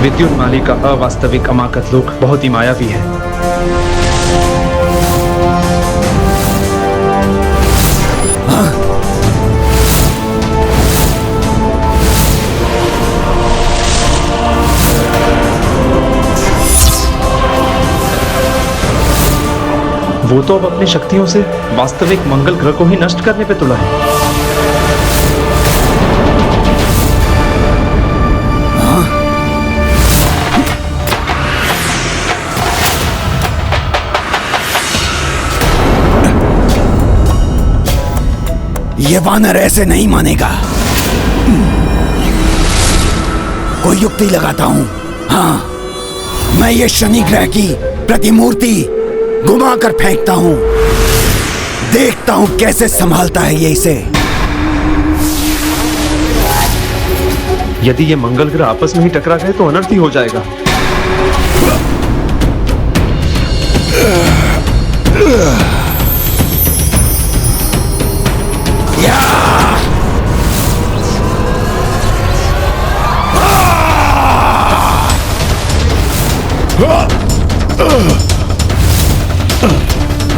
विद्युन्माली का अवास्तविक अमाकत लुक बहुत ही मायावी है। वो तो अब अपनी शक्तियों से वास्तविक मंगल ग्रह को ही नष्ट करने पे तुला है। ये वानर ऐसे नहीं मानेगा। कोई युक्ति लगाता हूं। हाँ, मैं ये शनि ग्रह की प्रतिमूर्ति घुमाकर फेंकता हूं। देखता हूं कैसे संभालता है ये इसे। यदि ये मंगल ग्रह आपस में ही टकरा गए तो अनर्थ ही हो जाएगा।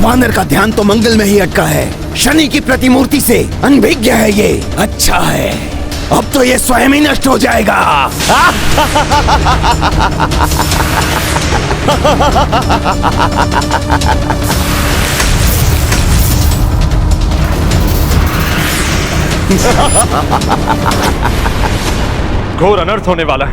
वानर का ध्यान तो मंगल में ही अटका है, शनि की प्रतिमूर्ति से अनभिज्ञ है ये। अच्छा है, अब तो ये स्वयं ही नष्ट हो जाएगा। घोर अनर्थ होने वाला है।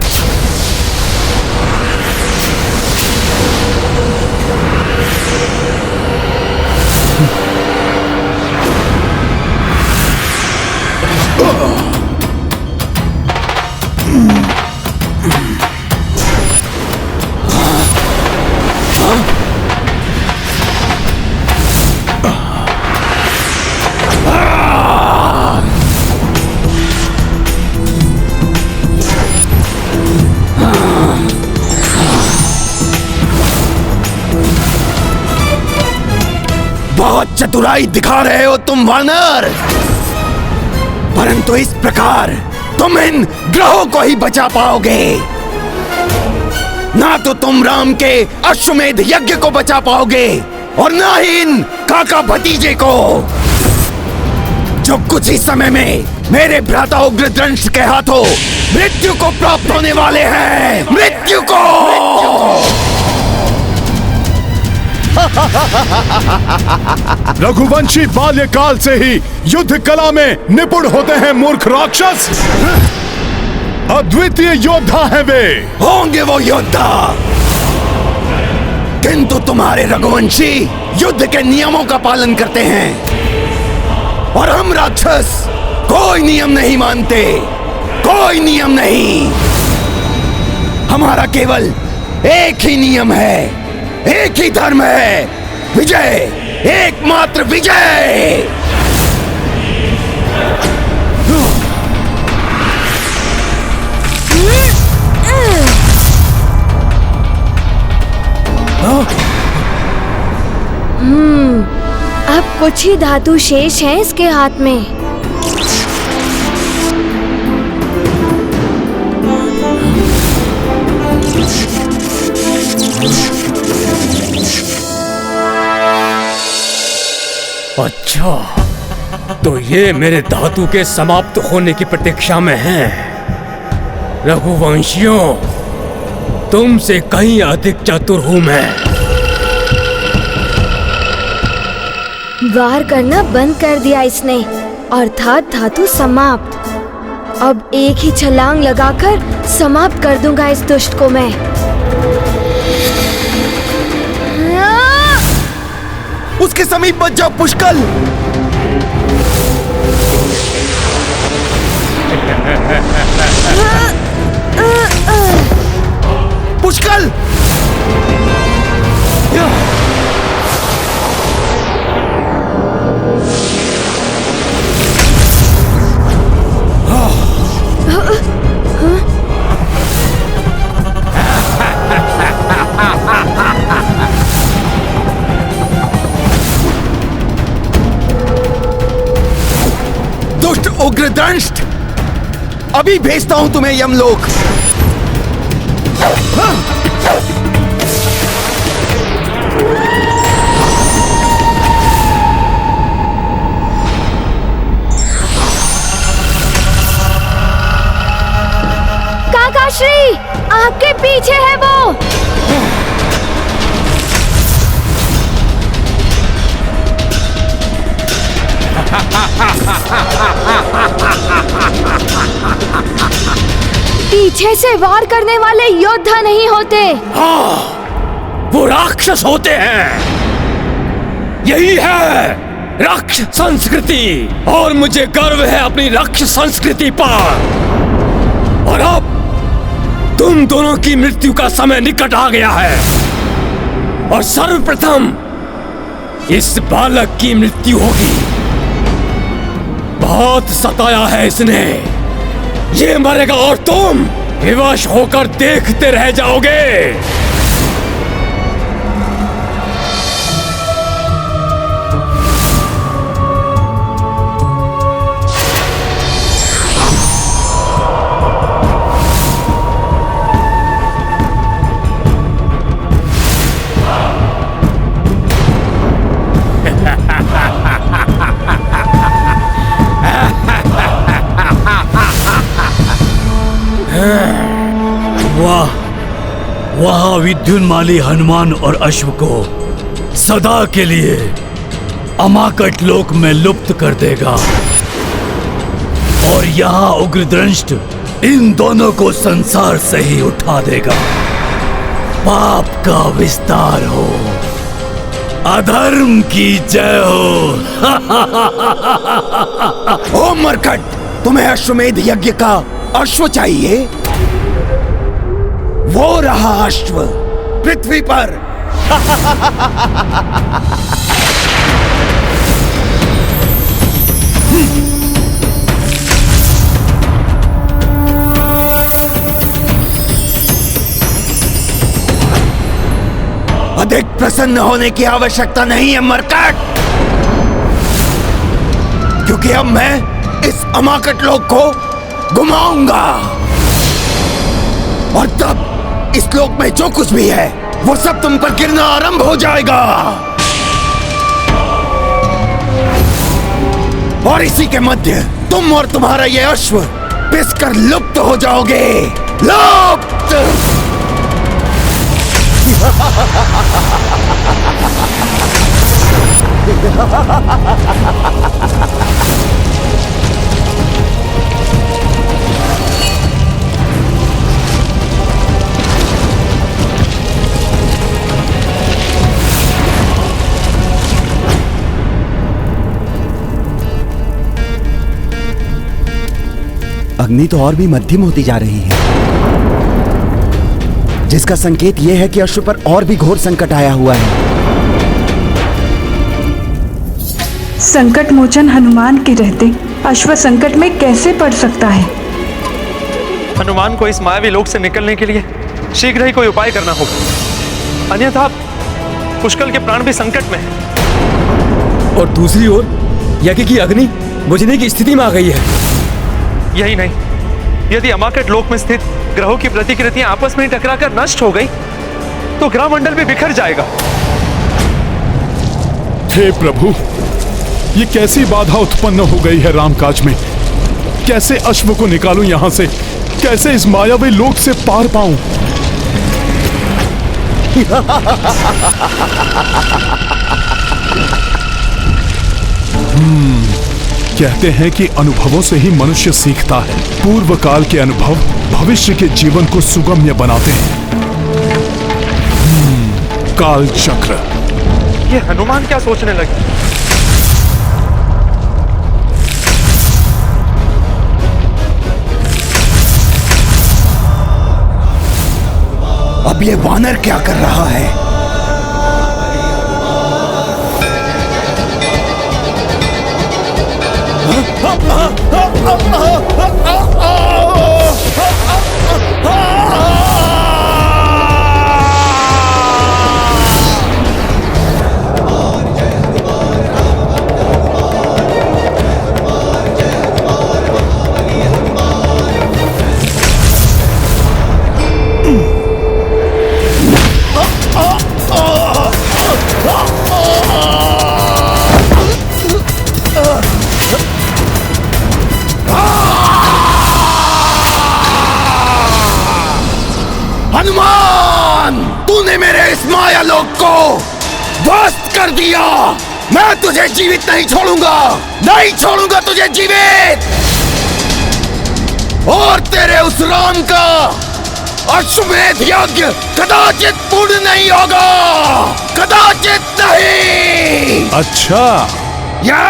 बहुत चतुराई दिखा रहे हो तुम वानर, परंतु इस प्रकार तुम इन ग्रहों को ही बचा पाओगे। ना तो तुम राम के अश्वमेध यज्ञ को बचा पाओगे और ना ही इन काका भतीजे को, जो कुछ ही समय में मेरे भ्राता उग्रदंश के हाथों मृत्यु को प्राप्त होने वाले हैं। मृत्यु को। रघुवंशी बाल्यकाल से ही युद्ध कला में निपुण होते हैं मूर्ख राक्षस। अद्वितीय योद्धा है वे। होंगे वो योद्धा, किंतु तुम्हारे रघुवंशी युद्ध के नियमों का पालन करते हैं और हम राक्षस कोई नियम नहीं मानते। कोई नियम नहीं। हमारा केवल एक ही नियम है, एक ही धर्म है, विजय, एकमात्र विजय। अब कुछ ही धातु शेष हैं इसके हाथ में। अच्छा, तो ये मेरे धातु के समाप्त होने की प्रतीक्षा में हैं। रघुवंशियों, तुमसे कहीं अधिक चतुर हूं मैं। वार करना बंद कर दिया इसने, अर्थात धातु समाप्त। अब एक ही छलांग लगाकर समाप्त कर दूंगा इस दुष्ट को मैं। उसके समीप मत जाओ पुष्कल। पुष्कल, दुष्ट उग्रदंष्ट, अभी भेजता हूं तुम्हें यमलोक। आपके पीछे है वो। पीछे से वार करने वाले योद्धा नहीं होते। हाँ, वो राक्षस होते हैं। यही है राक्षस संस्कृति, और मुझे गर्व है अपनी राक्षस संस्कृति पर। और अब तुम दोनों की मृत्यु का समय निकट आ गया है, और सर्वप्रथम इस बालक की मृत्यु होगी। बहुत सताया है इसने, ये मरेगा और तुम विवश होकर देखते रह जाओगे। वहां विद्युन्माली हनुमान और अश्व को सदा के लिए अमाकट लोक में लुप्त कर देगा, और यहाँ उग्रदंष्ट इन दोनों को संसार से ही उठा देगा। पाप का विस्तार हो, अधर्म की जय हो। ओ मरकट, तुम्हें अश्वमेध यज्ञ का अश्व चाहिए? वो रहा अश्व पृथ्वी पर। अधिक प्रसन्न होने की आवश्यकता नहीं है मरकट, क्योंकि अब मैं इस अमाकट लोक को घुमाऊंगा, और तब इस लोक में जो कुछ भी है वो सब तुम पर गिरना आरंभ हो जाएगा, और इसी के मध्य तुम और तुम्हारा ये अश्व पिसकर लुप्त हो जाओगे। लुप्त। अग्नि तो और भी मध्यम होती जा रही है, जिसका संकेत यह है कि अश्व पर और भी घोर संकट आया हुआ है। संकट मोचन हनुमान के रहते अश्व संकट में कैसे पड़ सकता है? हनुमान को इस मायावी लोक से निकलने के लिए शीघ्र ही कोई उपाय करना होगा, अन्यथा पुष्कल के प्राण भी संकट में हैं। और दूसरी ओर यज्ञ की अग्नि बुझने की स्थिति में आ गई है। यही नहीं, यदि अमाकट लोक में स्थित ग्रहों की प्रतिकृतियां आपस में ही टकराकर नष्ट हो गई तो ग्रह मंडल भी बिखर जाएगा। हे प्रभु, ये कैसी बाधा उत्पन्न हो गई है रामकाज में? कैसे अश्व को निकालूं यहां से? कैसे इस मायावी लोक से पार पाऊं? कहते हैं कि अनुभवों से ही मनुष्य सीखता है। पूर्व काल के अनुभव भविष्य के जीवन को सुगम्य बनाते हैं। काल चक्र। ये हनुमान क्या सोचने लगे? अब ये वानर क्या कर रहा है? हनुमान, तूने मेरे इस माया लोक को ध्वस्त कर दिया। मैं तुझे जीवित नहीं छोड़ूंगा, नहीं छोड़ूंगा तुझे जीवित। और तेरे उस राम का अश्वमेध यज्ञ कदाचित पूर्ण नहीं होगा, कदाचित नहीं। अच्छा, या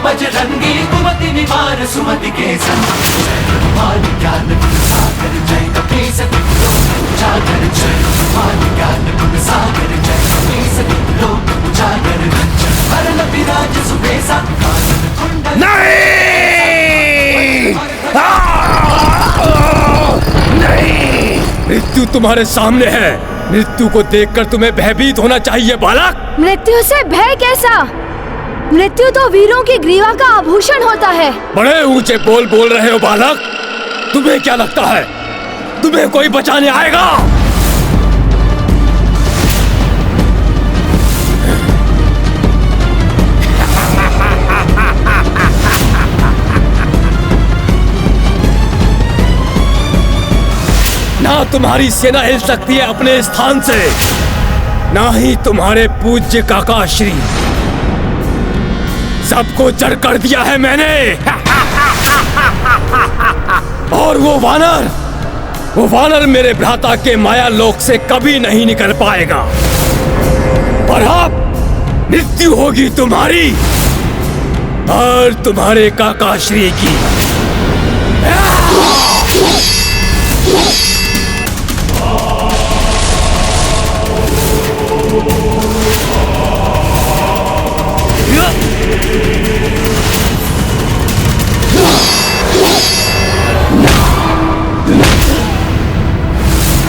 बजरंगी कुमति निवार सुमति के संग मान ज्ञान गुण सागर जय कपीस उजागर जय मान ज्ञान गुण सागर जय कपीस लोक उजागर हरण विराज सुबेसा नहीं, नहीं। मृत्यु तुम्हारे सामने है। मृत्यु को देखकर तुम्हें भयभीत होना चाहिए बालक। मृत्यु से भय कैसा? मृत्यु तो वीरों की ग्रीवा का आभूषण होता है। बड़े ऊंचे बोल रहे हो बालक। तुम्हें क्या लगता है तुम्हें कोई बचाने आएगा? ना तुम्हारी सेना हिल सकती है अपने स्थान से, ना ही तुम्हारे पूज्य काका श्री। सबको जड़ कर दिया है मैंने। और वो वानर मेरे भ्राता के माया लोक से कभी नहीं निकल पाएगा। पर अब मृत्यु होगी तुम्हारी और तुम्हारे काका श्री की।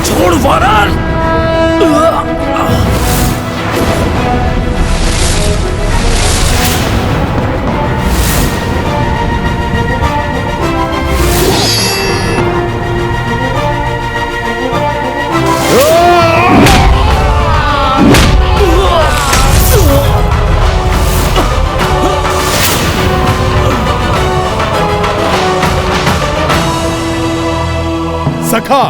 छोड़ वानर! सखा,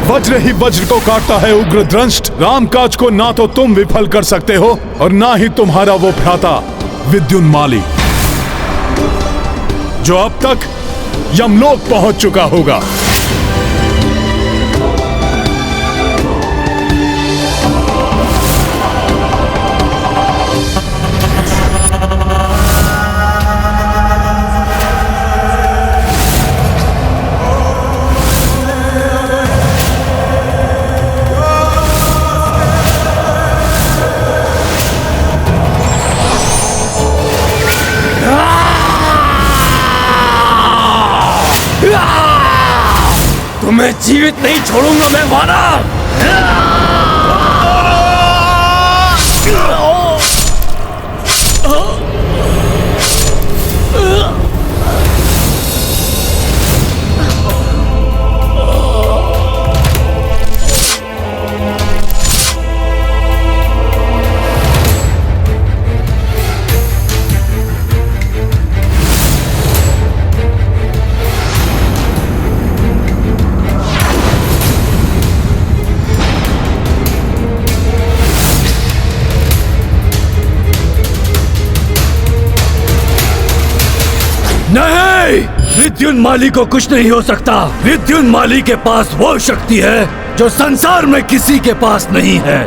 वज्र ही वज्र को काटता है उग्र दृष्ट। रामकाज को ना तो तुम विफल कर सकते हो और ना ही तुम्हारा वो भ्राता विद्युन्माली, जो अब तक यमलोक पहुंच चुका होगा। तुम्हें जीवित नहीं छोड़ूंगा मैं वानर। नहीं, विद्युन्माली को कुछ नहीं हो सकता। विद्युन्माली के पास वो शक्ति है जो संसार में किसी के पास नहीं है।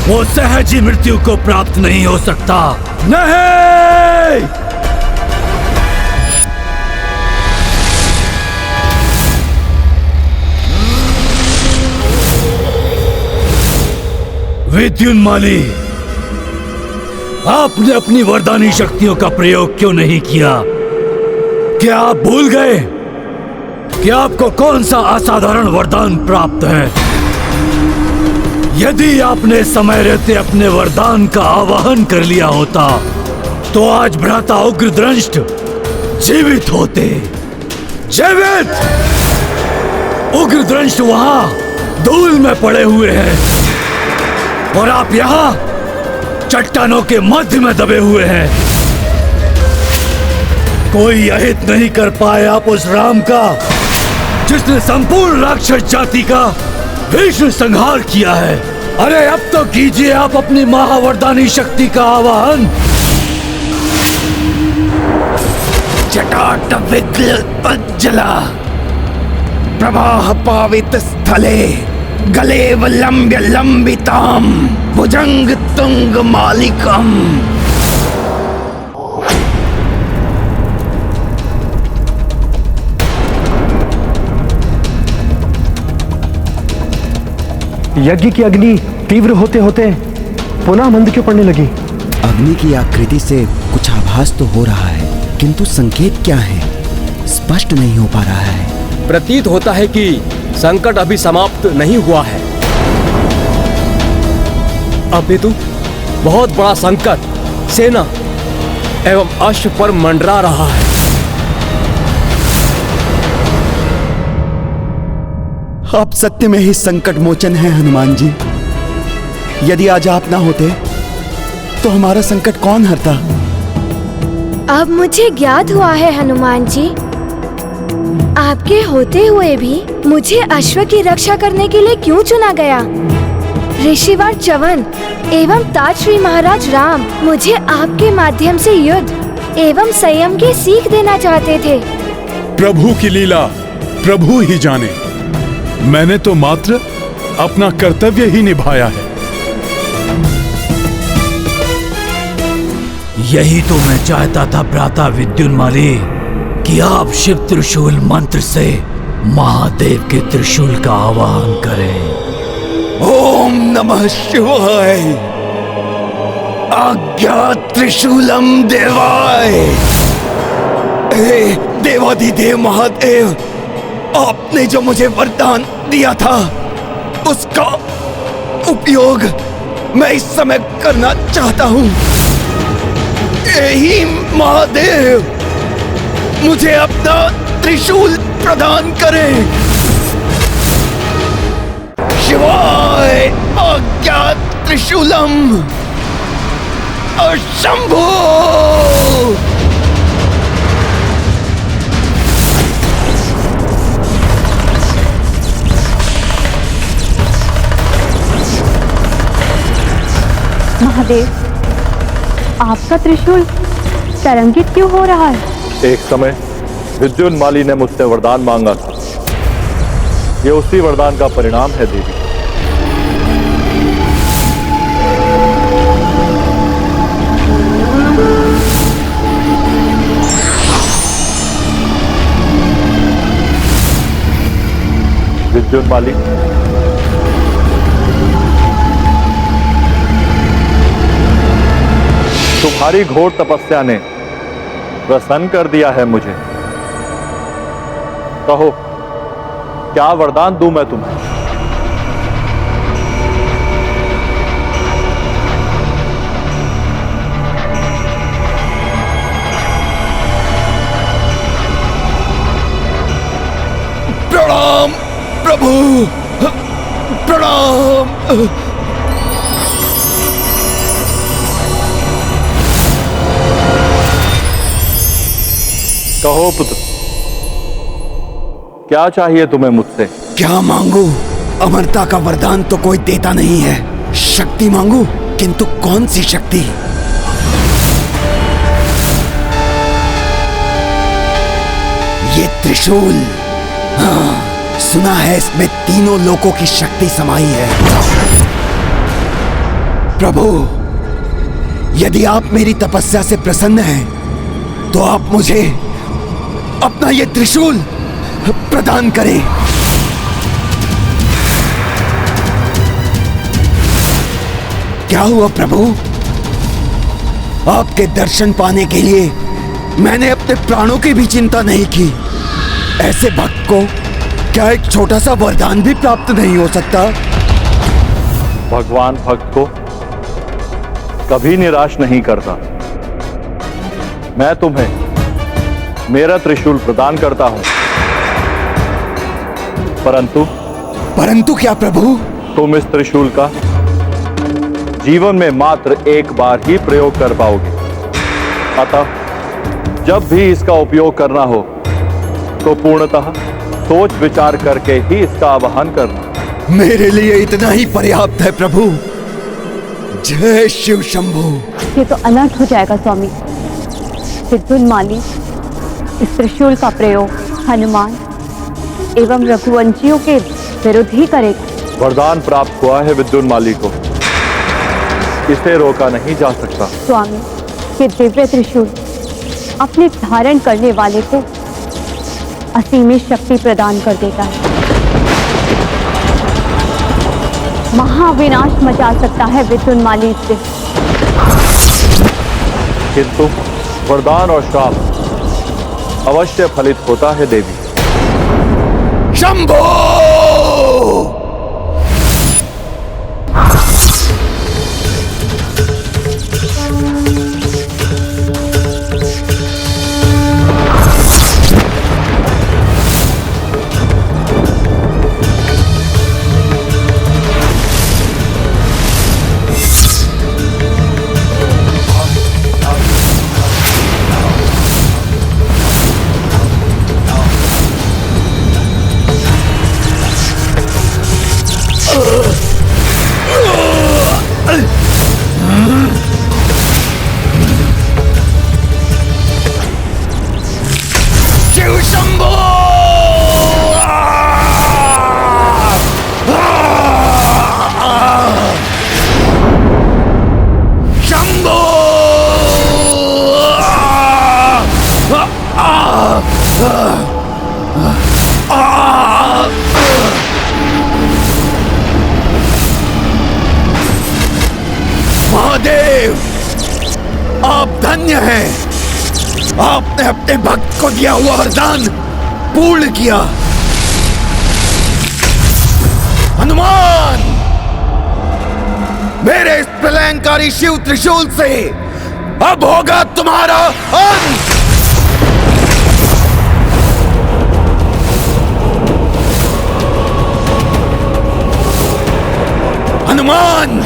वो सहज ही मृत्यु को प्राप्त नहीं हो सकता। नहीं, विद्युन्माली आपने अपनी वरदानी शक्तियों का प्रयोग क्यों नहीं किया? क्या आप भूल गए कि आपको कौन सा असाधारण वरदान प्राप्त है? यदि आपने समय रहते अपने वरदान का आवाहन कर लिया होता तो आज भ्राता उग्रदंष्ट जीवित होते। जीवित! उग्रदंष्ट वहां धूल में पड़े हुए हैं और आप यहां चट्टानों के मध्य में दबे हुए हैं। कोई अहित नहीं कर पाए आप उस राम का जिसने संपूर्ण राक्षस जाति का भीषण संहार किया है। अरे अब तो कीजिए आप अपनी महावरदानी शक्ति का आवाहन। जटाटविद्युत्पज्जला प्रवाह पावित स्थले गलेव लंब्य लंबिताम भुजंग तुंग मालिकम। यज्ञ की अग्नि तीव्र होते होते पुनः मंद क्यों पड़ने लगी? अग्नि की आकृति से कुछ आभास तो हो रहा है, किंतु संकेत क्या है स्पष्ट नहीं हो पा रहा है। प्रतीत होता है कि संकट अभी समाप्त नहीं हुआ है। अपितु बहुत बड़ा संकट सेना एवं अश्व पर मंडरा रहा है। आप सत्य में ही संकट मोचन है हनुमान जी। यदि आज आप ना होते तो हमारा संकट कौन हरता? अब मुझे ज्ञात हुआ है हनुमान जी, आपके होते हुए भी मुझे अश्व की रक्षा करने के लिए क्यों चुना गया? ऋषिवर च्यवन एवं तात श्री महाराज राम मुझे आपके माध्यम से युद्ध एवं संयम की सीख देना चाहते थे। प्रभु की लीला प्रभु ही जाने। मैंने तो मात्र अपना कर्तव्य ही निभाया है। यही तो मैं चाहता था भ्राता विद्युन्माली कि आप शिव त्रिशूल मंत्र से महादेव के त्रिशूल का आवाहन करें। ओम नमः शिवाय। आज्ञा त्रिशूलम देवाय। हे देवाधिदेव महादेव, आपने जो मुझे वरदान दिया था उसका उपयोग मैं इस समय करना चाहता हूँ। यही महादेव मुझे अपना त्रिशूल प्रदान करें। शिवाय आज्ञा त्रिशूलम शंभो। महादेव, आपका त्रिशूल तरंगित क्यों हो रहा है? एक समय विद्युन्माली ने मुझसे वरदान मांगा था। ये उसी वरदान का परिणाम है देवी। विद्युन्माली, तुम्हारी घोर तपस्या ने प्रसन्न कर दिया है मुझे। कहो, क्या वरदान दूं मैं तुम्हें? प्रणाम प्रभु, प्रणाम। कहो पुत्र, क्या चाहिए तुम्हें मुझसे? क्या मांगू? अमरता का वरदान तो कोई देता नहीं है। शक्ति मांगू, किंतु कौन सी शक्ति? ये त्रिशूल, हाँ, सुना है इसमें तीनों लोकों की शक्ति समाई है। प्रभु, यदि आप मेरी तपस्या से प्रसन्न हैं, तो आप मुझे अपना ये त्रिशूल प्रदान करें। क्या हुआ प्रभु? आपके दर्शन पाने के लिए मैंने अपने प्राणों की भी चिंता नहीं की। ऐसे भक्त को क्या एक छोटा सा वरदान भी प्राप्त नहीं हो सकता? भगवान भक्त को कभी निराश नहीं करता। मैं तुम्हें मेरा त्रिशूल प्रदान करता हूं, परंतु क्या प्रभु? तुम इस त्रिशूल का जीवन में मात्र एक बार ही प्रयोग कर पाओगे। अतः जब भी इसका उपयोग करना हो तो पूर्णतः सोच विचार करके ही इसका आवाहन करना। मेरे लिए इतना ही पर्याप्त है प्रभु। जय शिव शंभू। ये तो अनर्थ हो जाएगा स्वामी। विद्युन्माली इस त्रिशूल का प्रयोग हनुमान एवं रघुवंशियों के विरुद्ध ही करेगा। वरदान प्राप्त हुआ है विद्युन्माली को, इसे रोका नहीं जा सकता। स्वामी, ये दिव्य त्रिशूल अपने धारण करने वाले को असीमित शक्ति प्रदान कर देता है। महाविनाश मचा सकता है विद्युन्माली से। किंतु वरदान और श्राप अवश्य फलित होता है देवी। शंभो! महादेव, आप धन्य हैं। आपने अपने भक्त को दिया हुआ वरदान पूर्ण किया। हनुमान, मेरे इस प्रलयंकारी शिव त्रिशूल से अब होगा तुम्हारा अंत। हनुमान,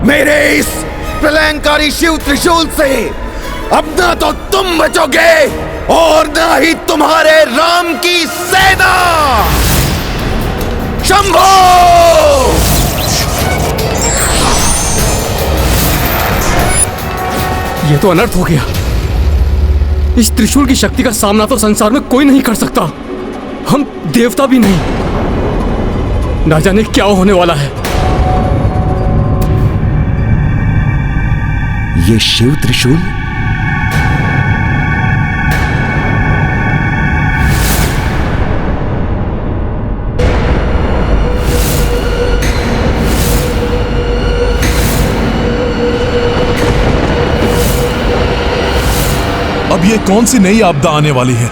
मेरे इस प्रलयंकारी शिव त्रिशूल से अब ना तो तुम बचोगे और ना ही तुम्हारे राम की सेना। शंभो! यह तो अनर्थ हो गया। इस त्रिशूल की शक्ति का सामना तो संसार में कोई नहीं कर सकता, हम देवता भी नहीं। ना जाने क्या होने वाला है। ये शिव त्रिशूल अब ये कौन सी नई आपदा आने वाली है?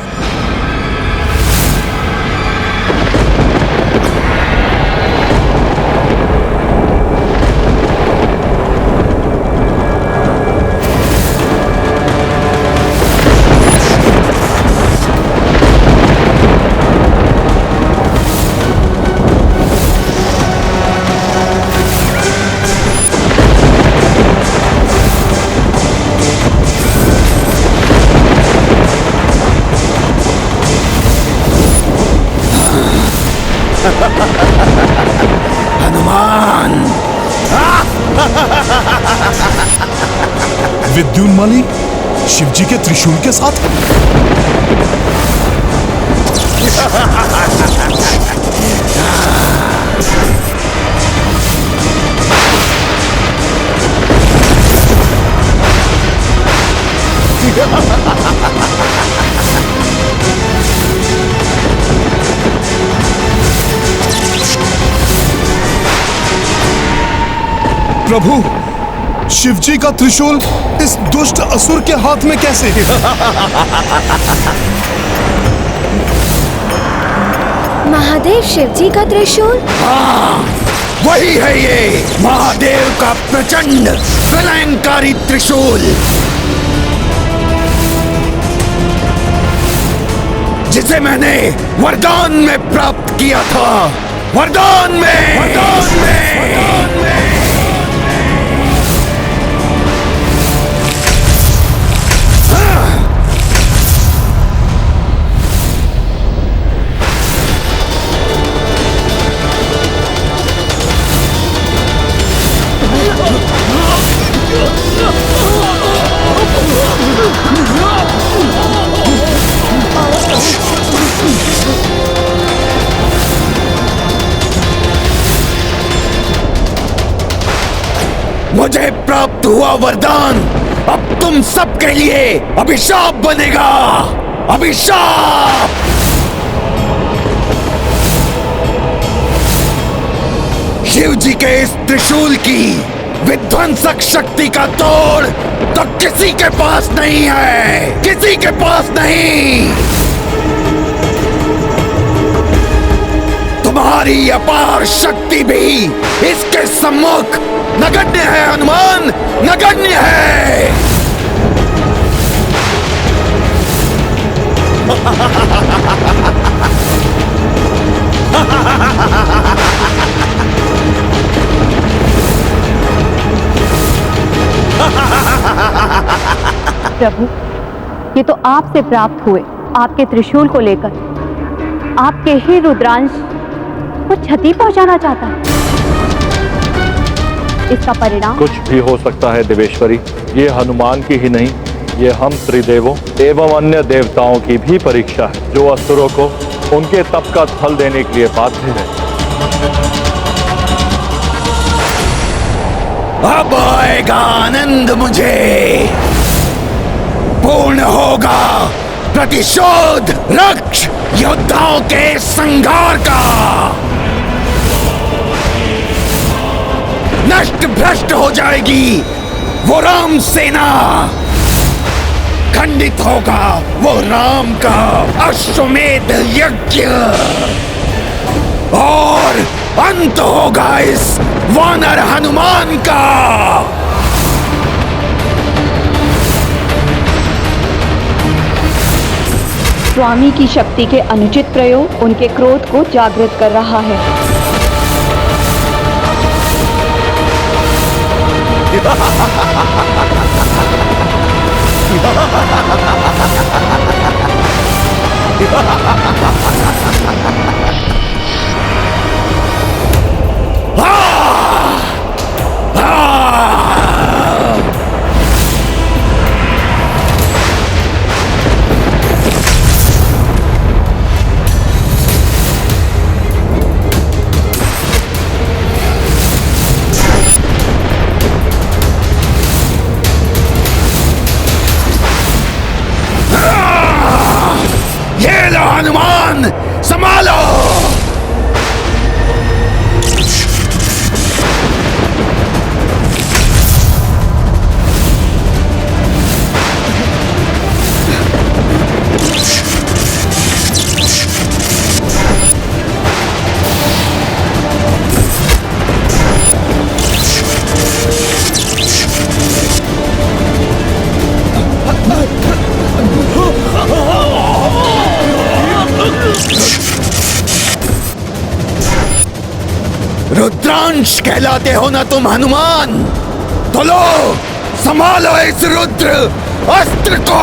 हनुमान! विद्युन्माली शिवजी के त्रिशूल के साथ? प्रभु, शिवजी का त्रिशूल इस दुष्ट असुर के हाथ में कैसे? महादेव शिवजी का त्रिशूल? हाँ, वही है ये महादेव का प्रचंड प्रलयंकारी त्रिशूल, जिसे मैंने वरदान में प्राप्त किया था। वरदान में, वरदान में, वरदान में। मुझे प्राप्त हुआ वरदान अब तुम सबके लिए अभिशाप बनेगा। अभिशाप। शिव जी के इस त्रिशूल की विध्वंसक शक्ति का तोड़ तो किसी के पास नहीं है, किसी के पास नहीं। तुम्हारी अपार शक्ति भी इसके सम्मुख नगण्य है हनुमान, नगण्य है। प्रभु, ये तो आपसे प्राप्त हुए आपके त्रिशूल को लेकर आपके ही रुद्रांश को क्षति पहुंचाना चाहता है। इसका परिणाम कुछ भी हो सकता है देवेश्वरी। ये हनुमान की ही नहीं, ये हम त्रिदेवों एवं अन्य देवताओं की भी परीक्षा है, जो असुरों को उनके तप का फल देने के लिए बाध्य है। अब आएगा आनंद मुझे, पूर्ण होगा प्रतिशोध रक्ष योद्धाओं के संघार का। नष्ट भ्रष्ट हो जाएगी वो राम सेना, खंडित होगा वो राम का अश्वमेध यज्ञ, और अंत होगा इस वानर हनुमान का। स्वामी की शक्ति के अनुचित प्रयोग उनके क्रोध को जागृत कर रहा है। हनुमान संभालो। रुद्रांश कहलाते हो ना तुम हनुमान, तो लो संभालो इस रुद्र अस्त्र को।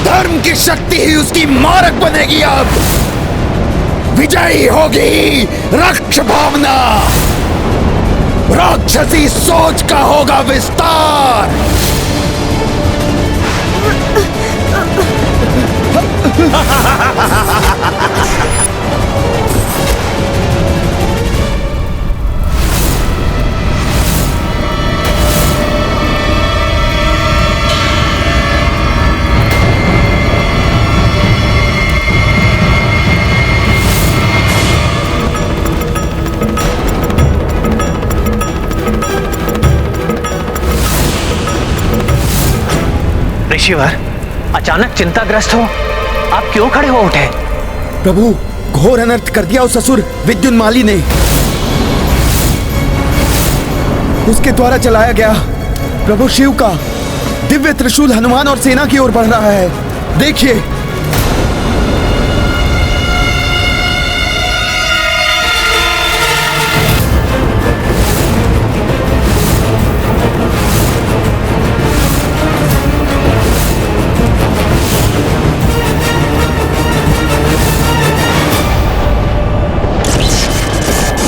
धर्म की शक्ति ही उसकी मारक बनेगी। अब विजयी होगी रक्ष भावना, राक्षसी सोच का होगा विस्तार। ऋषिवर, अचानक चिंताग्रस्त हो, आप क्यों खड़े हो उठे? प्रभु, घोर अनर्थ कर दिया उस असुर विद्युन्माली ने। उसके द्वारा चलाया गया प्रभु शिव का दिव्य त्रिशूल हनुमान और सेना की ओर बढ़ रहा है। देखिए।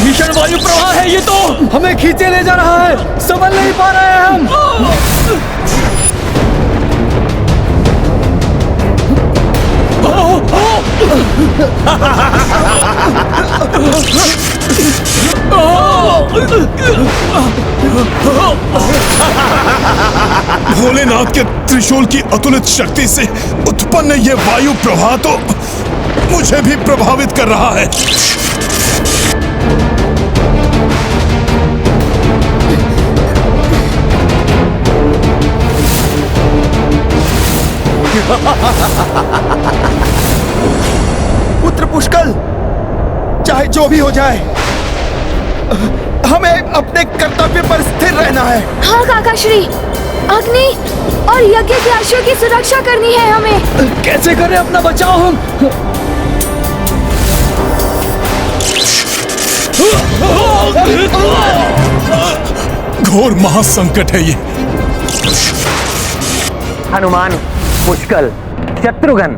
भीषण वायु प्रवाह है ये तो, हमें खींचे ले जा रहा है, संभल नहीं पा रहे हैं हम। भोलेनाथ के त्रिशूल की अतुलित शक्ति से उत्पन्न ये वायु प्रवाह तो मुझे भी प्रभावित कर रहा है। पुत्र पुष्कल, चाहे जो भी हो जाए, हमें अपने कर्तव्य पर स्थिर रहना है। हाँ काका श्री, अग्नि और यज्ञ के अश्व की सुरक्षा करनी है हमें। कैसे करें अपना बचाव हम? घोर महासंकट है ये। हनुमान, पुष्कल, शत्रुघ्न,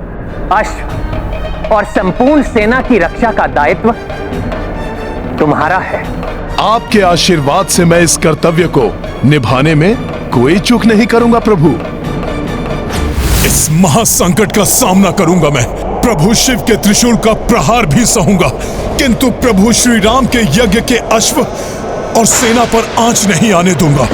अश्व और संपूर्ण सेना की रक्षा का दायित्व तुम्हारा है। आपके आशीर्वाद से मैं इस कर्तव्य को निभाने में कोई चूक नहीं करूंगा प्रभु। इस महासंकट का सामना करूंगा मैं। प्रभु शिव के त्रिशूल का प्रहार भी सहूंगा, किंतु प्रभु श्री राम के यज्ञ के अश्व और सेना पर आंच नहीं आने दूंगा।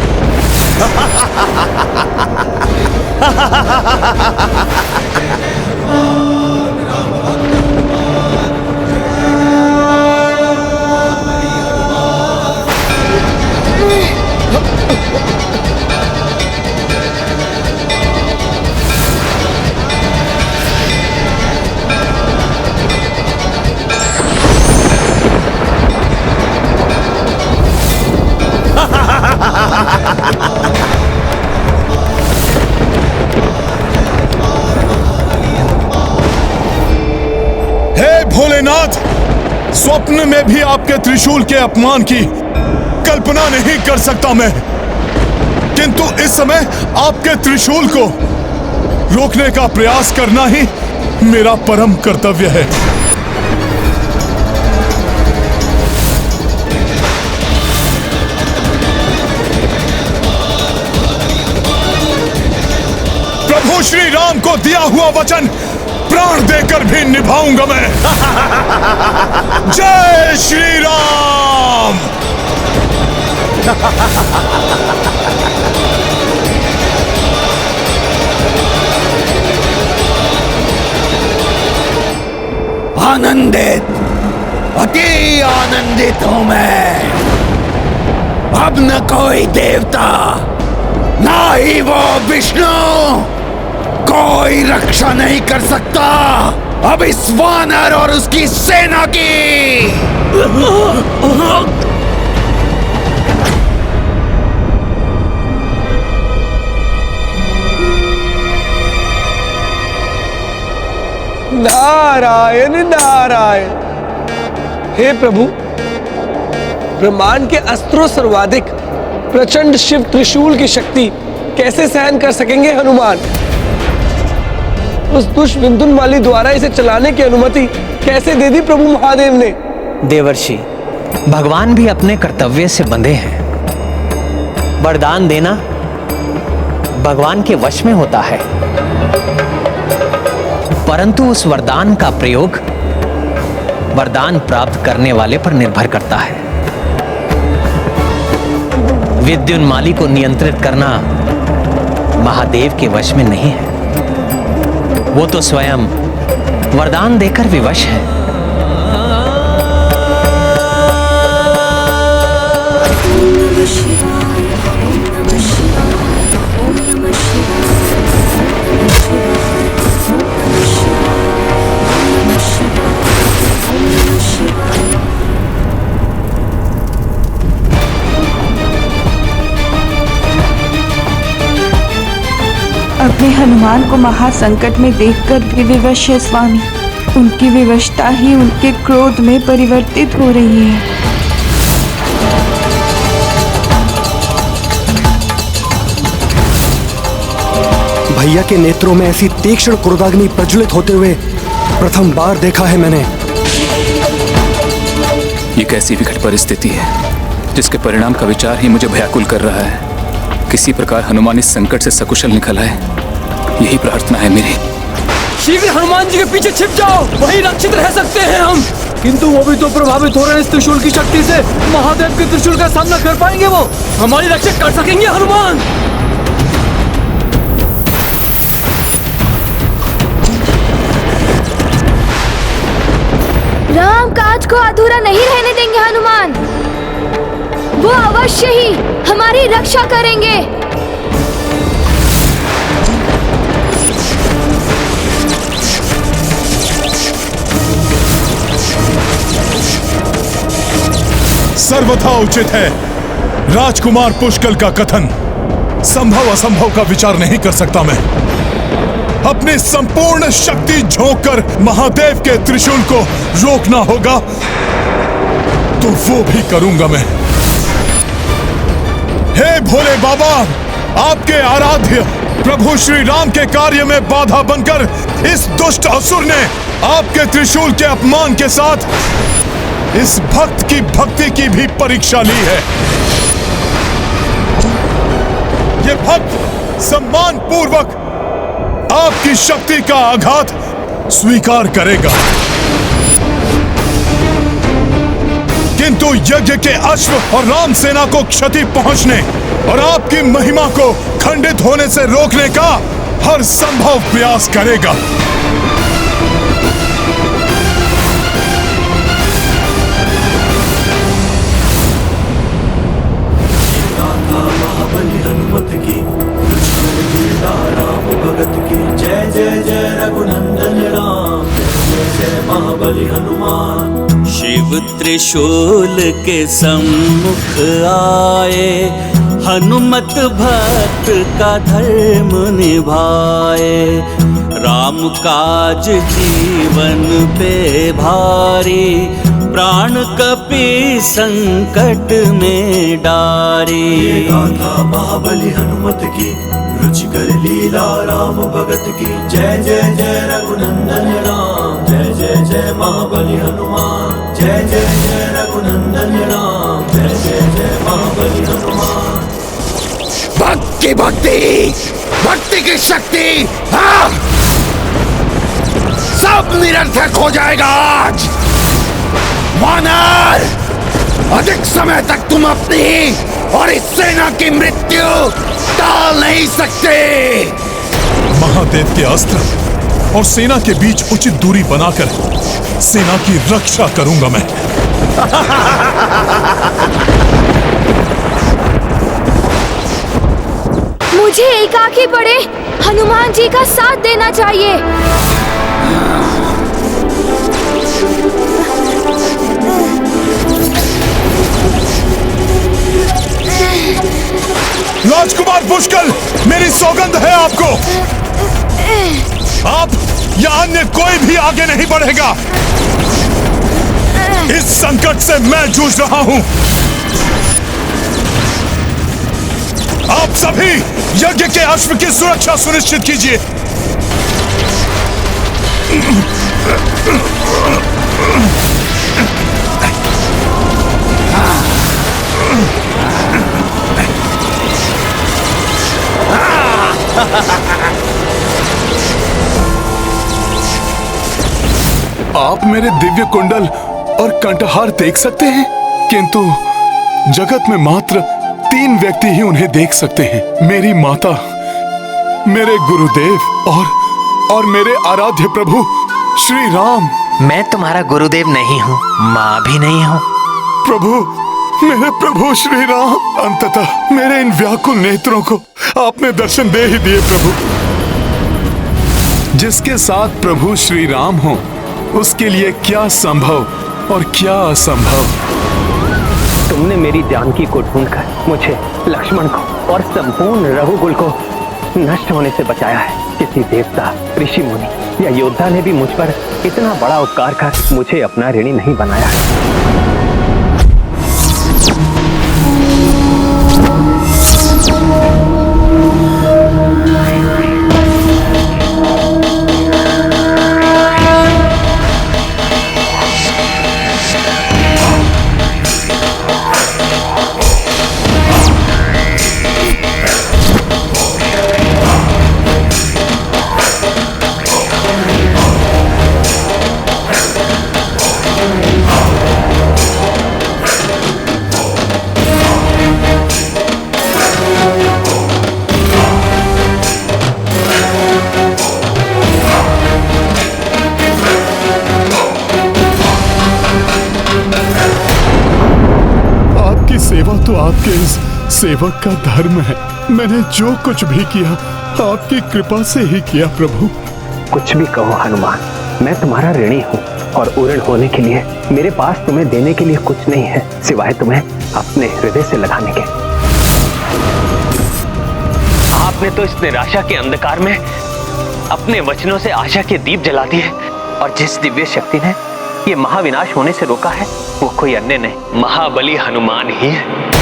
हे भोलेनाथ, स्वप्न में भी आपके त्रिशूल के अपमान की कल्पना नहीं कर सकता मैं, किंतु इस समय आपके त्रिशूल को रोकने का प्रयास करना ही मेरा परम कर्तव्य है। प्रभु श्री राम को दिया हुआ वचन प्राण देकर भी निभाऊंगा मैं। जय श्री राम। आनंदित, अति आनंदित हूं मैं। अब न कोई देवता, ना ही वो विष्णु कोई रक्षा नहीं कर सकता अब इस वानर और उसकी सेना की। नारायण नारायण। हे प्रभु, ब्रह्मांड के अस्त्रों सर्वाधिक प्रचंड शिव त्रिशूल की शक्ति कैसे सहन कर सकेंगे हनुमान? उस दुष्ट विद्युन्माली द्वारा इसे चलाने की अनुमति कैसे दे दी प्रभु महादेव ने? देवर्षि, भगवान भी अपने कर्तव्य से बंधे हैं। वरदान देना भगवान के वश में होता है, परंतु उस वरदान का प्रयोग वरदान प्राप्त करने वाले पर निर्भर करता है। विद्युन्माली को नियंत्रित करना महादेव के वश में नहीं है। वो तो स्वयं वरदान देकर विवश है। में हनुमान को महासंकट में देखकर भी विवश है स्वामी। उनकी विवशता ही उनके क्रोध में परिवर्तित हो रही है। भैया के नेत्रों में ऐसी तीक्ष्ण क्रोधाग्नि प्रज्वलित होते हुए प्रथम बार देखा है मैंने। ये कैसी विकट परिस्थिति है जिसके परिणाम का विचार ही मुझे भयाकुल कर रहा है। किसी प्रकार हनुमान इस संकट से सकुशल निकल आए, यही प्रार्थना है मेरी। शीघ्र हनुमान जी के पीछे छिप जाओ, वहीं रक्षित रह सकते हैं हम। किंतु वो भी तो प्रभावित हो रहे हैं इस त्रिशूल की शक्ति से। महादेव के त्रिशूल का सामना कर पाएंगे वो? हमारी रक्षा कर सकेंगे हनुमान? राम काज को अधूरा नहीं रहने देंगे हनुमान। वो अवश्य ही हमारी रक्षा करेंगे। सर्वथा उचित है राजकुमार पुष्कल का कथन। संभव असंभव का विचार नहीं कर सकता मैं। अपनी संपूर्ण शक्ति झोंककर महादेव के त्रिशूल को रोकना होगा तो वो भी करूंगा मैं। हे भोले बाबा, आपके आराध्य प्रभु श्री राम के कार्य में बाधा बनकर इस दुष्ट असुर ने आपके त्रिशूल के अपमान के साथ इस भक्त की भक्ति की भी परीक्षा ली है। ये भक्त सम्मान पूर्वक आपकी शक्ति का आघात स्वीकार करेगा, किंतु यज्ञ के अश्व और राम सेना को क्षति पहुंचने और आपकी महिमा को खंडित होने से रोकने का हर संभव प्रयास करेगा। हनुमत की राम भगत की जय जय जय रघुनंदन राम, जय जय महाबली हनुमान। शिव त्रिशूल के सम्मुख आए, हनुमत भक्त का धर्म निभाए। राम काज जीवन पे भारी, प्राण कपि संकट में डारी। गाथा महाबली हनुमत की, रुचिकर लीला राम भगत की जय जय जय रघुनंदन राम, जय जय जय महाबली हनुमान। जय जय जय रघुनंदन राम, जय जय जय महाबली हनुमान। भक्त की भक्ति, भक्ति की शक्ति, हाँ! सब निरर्थक हो जाएगा आज। वानर, अधिक समय तक तुम अपनी और इस सेना की मृत्यु टाल नहीं सकते। महादेव के अस्त्र और सेना के बीच उचित दूरी बनाकर सेना की रक्षा करूंगा मैं। मुझे एकाकी पड़े हनुमान जी का साथ देना चाहिए। राजकुमार पुष्कल, मेरी सौगंध है आपको, आप या अन्य कोई भी आगे नहीं बढ़ेगा। इस संकट से मैं जूझ रहा हूं। आप सभी यज्ञ के अश्व की सुरक्षा सुनिश्चित कीजिए। आप मेरे दिव्य कुंडल और कंठहार देख सकते हैं, किंतु जगत में मात्र 3 व्यक्ति ही उन्हें देख सकते हैं। मेरी माता, मेरे गुरुदेव और मेरे आराध्य प्रभु श्री राम। मैं तुम्हारा गुरुदेव नहीं हूँ, माँ भी नहीं हूँ। प्रभु, मेरे प्रभु श्री राम, अंततः मेरे इन व्याकुल नेत्रों को आपने दर्शन दे ही दिए प्रभु। जिसके साथ प्रभु श्री राम हो, उसके लिए क्या संभव और क्या असंभव। तुमने मेरी जानकी को ढूंढकर मुझे, लक्ष्मण को और संपूर्ण रघुकुल को नष्ट होने से बचाया है। किसी देवता, ऋषि मुनि या योद्धा ने भी मुझ पर इतना बड़ा उपकार कर मुझे अपना ऋणी नहीं बनाया है। सेवा तो आपके इस सेवक का धर्म है। मैंने जो कुछ भी किया आपकी कृपा से ही किया प्रभु। कुछ भी कहो हनुमान, मैं तुम्हारा ऋणी हूँ और ऋण होने के लिए मेरे पास तुम्हें देने के लिए कुछ नहीं है सिवाय तुम्हें अपने हृदय से लगाने के। आपने तो इस निराशा के अंधकार में अपने वचनों से आशा के दीप जला दिए और जिस दिव्य शक्ति ने ये महाविनाश होने से रोका है वो कोई अन्य नहीं, महाबली हनुमान ही है।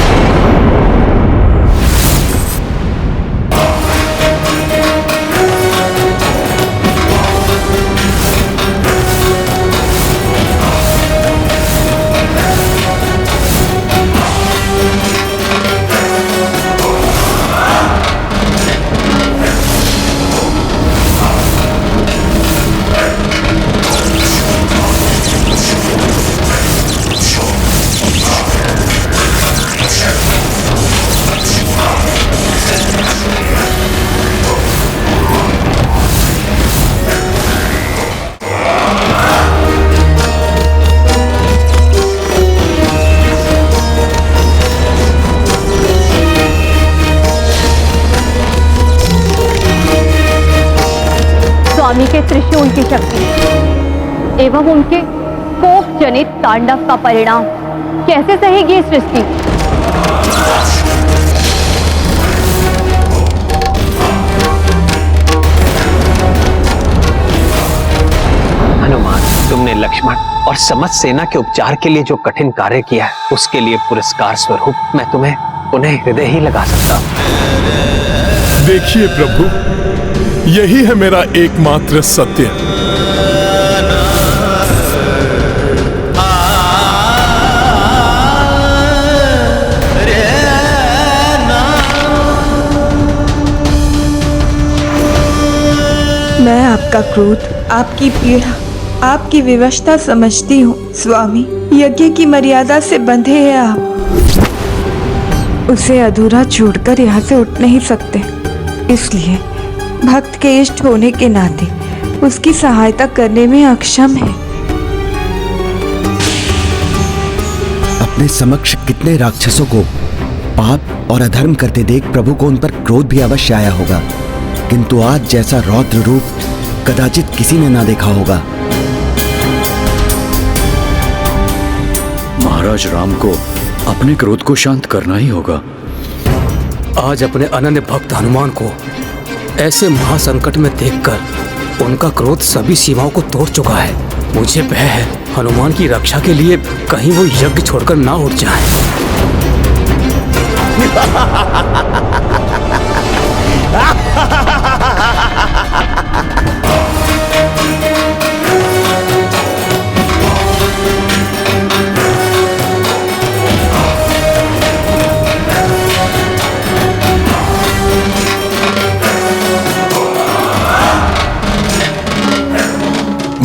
स्वामी के त्रिशूल की शक्ति एवं उनके कोप जनित तांडव का परिणाम कैसे सहेगी ये सृष्टि? हनुमान, तुमने लक्ष्मण और समस्त सेना के उपचार के लिए जो कठिन कार्य किया है उसके लिए पुरस्कार स्वरूप मैं तुम्हें पुनः हृदय ही लगा सकता हूं। देखिए प्रभु, यही है मेरा एकमात्र सत्य। मैं आपका क्रोध, आपकी पीड़ा, आपकी विवशता समझती हूँ स्वामी। यज्ञ की मर्यादा से बंधे हैं आप, उसे अधूरा छोड़कर यहाँ से उठ नहीं सकते। इसलिए भक्त के इष्ट होने के नाते उसकी सहायता करने में अक्षम है। अपने समक्ष कितने राक्षसों को पाप और अधर्म करते देख प्रभु को उन पर क्रोध भी अवश्य आया होगा, किंतु आज जैसा रौद्र रूप कदाचित किसी ने ना देखा होगा। महाराज राम को अपने क्रोध को शांत करना ही होगा। आज अपने अनन्य भक्त हनुमान को ऐसे महासंकट में देखकर उनका क्रोध सभी सीमाओं को तोड़ चुका है। मुझे भय है हनुमान की रक्षा के लिए कहीं वो यज्ञ छोड़कर ना उठ जाए।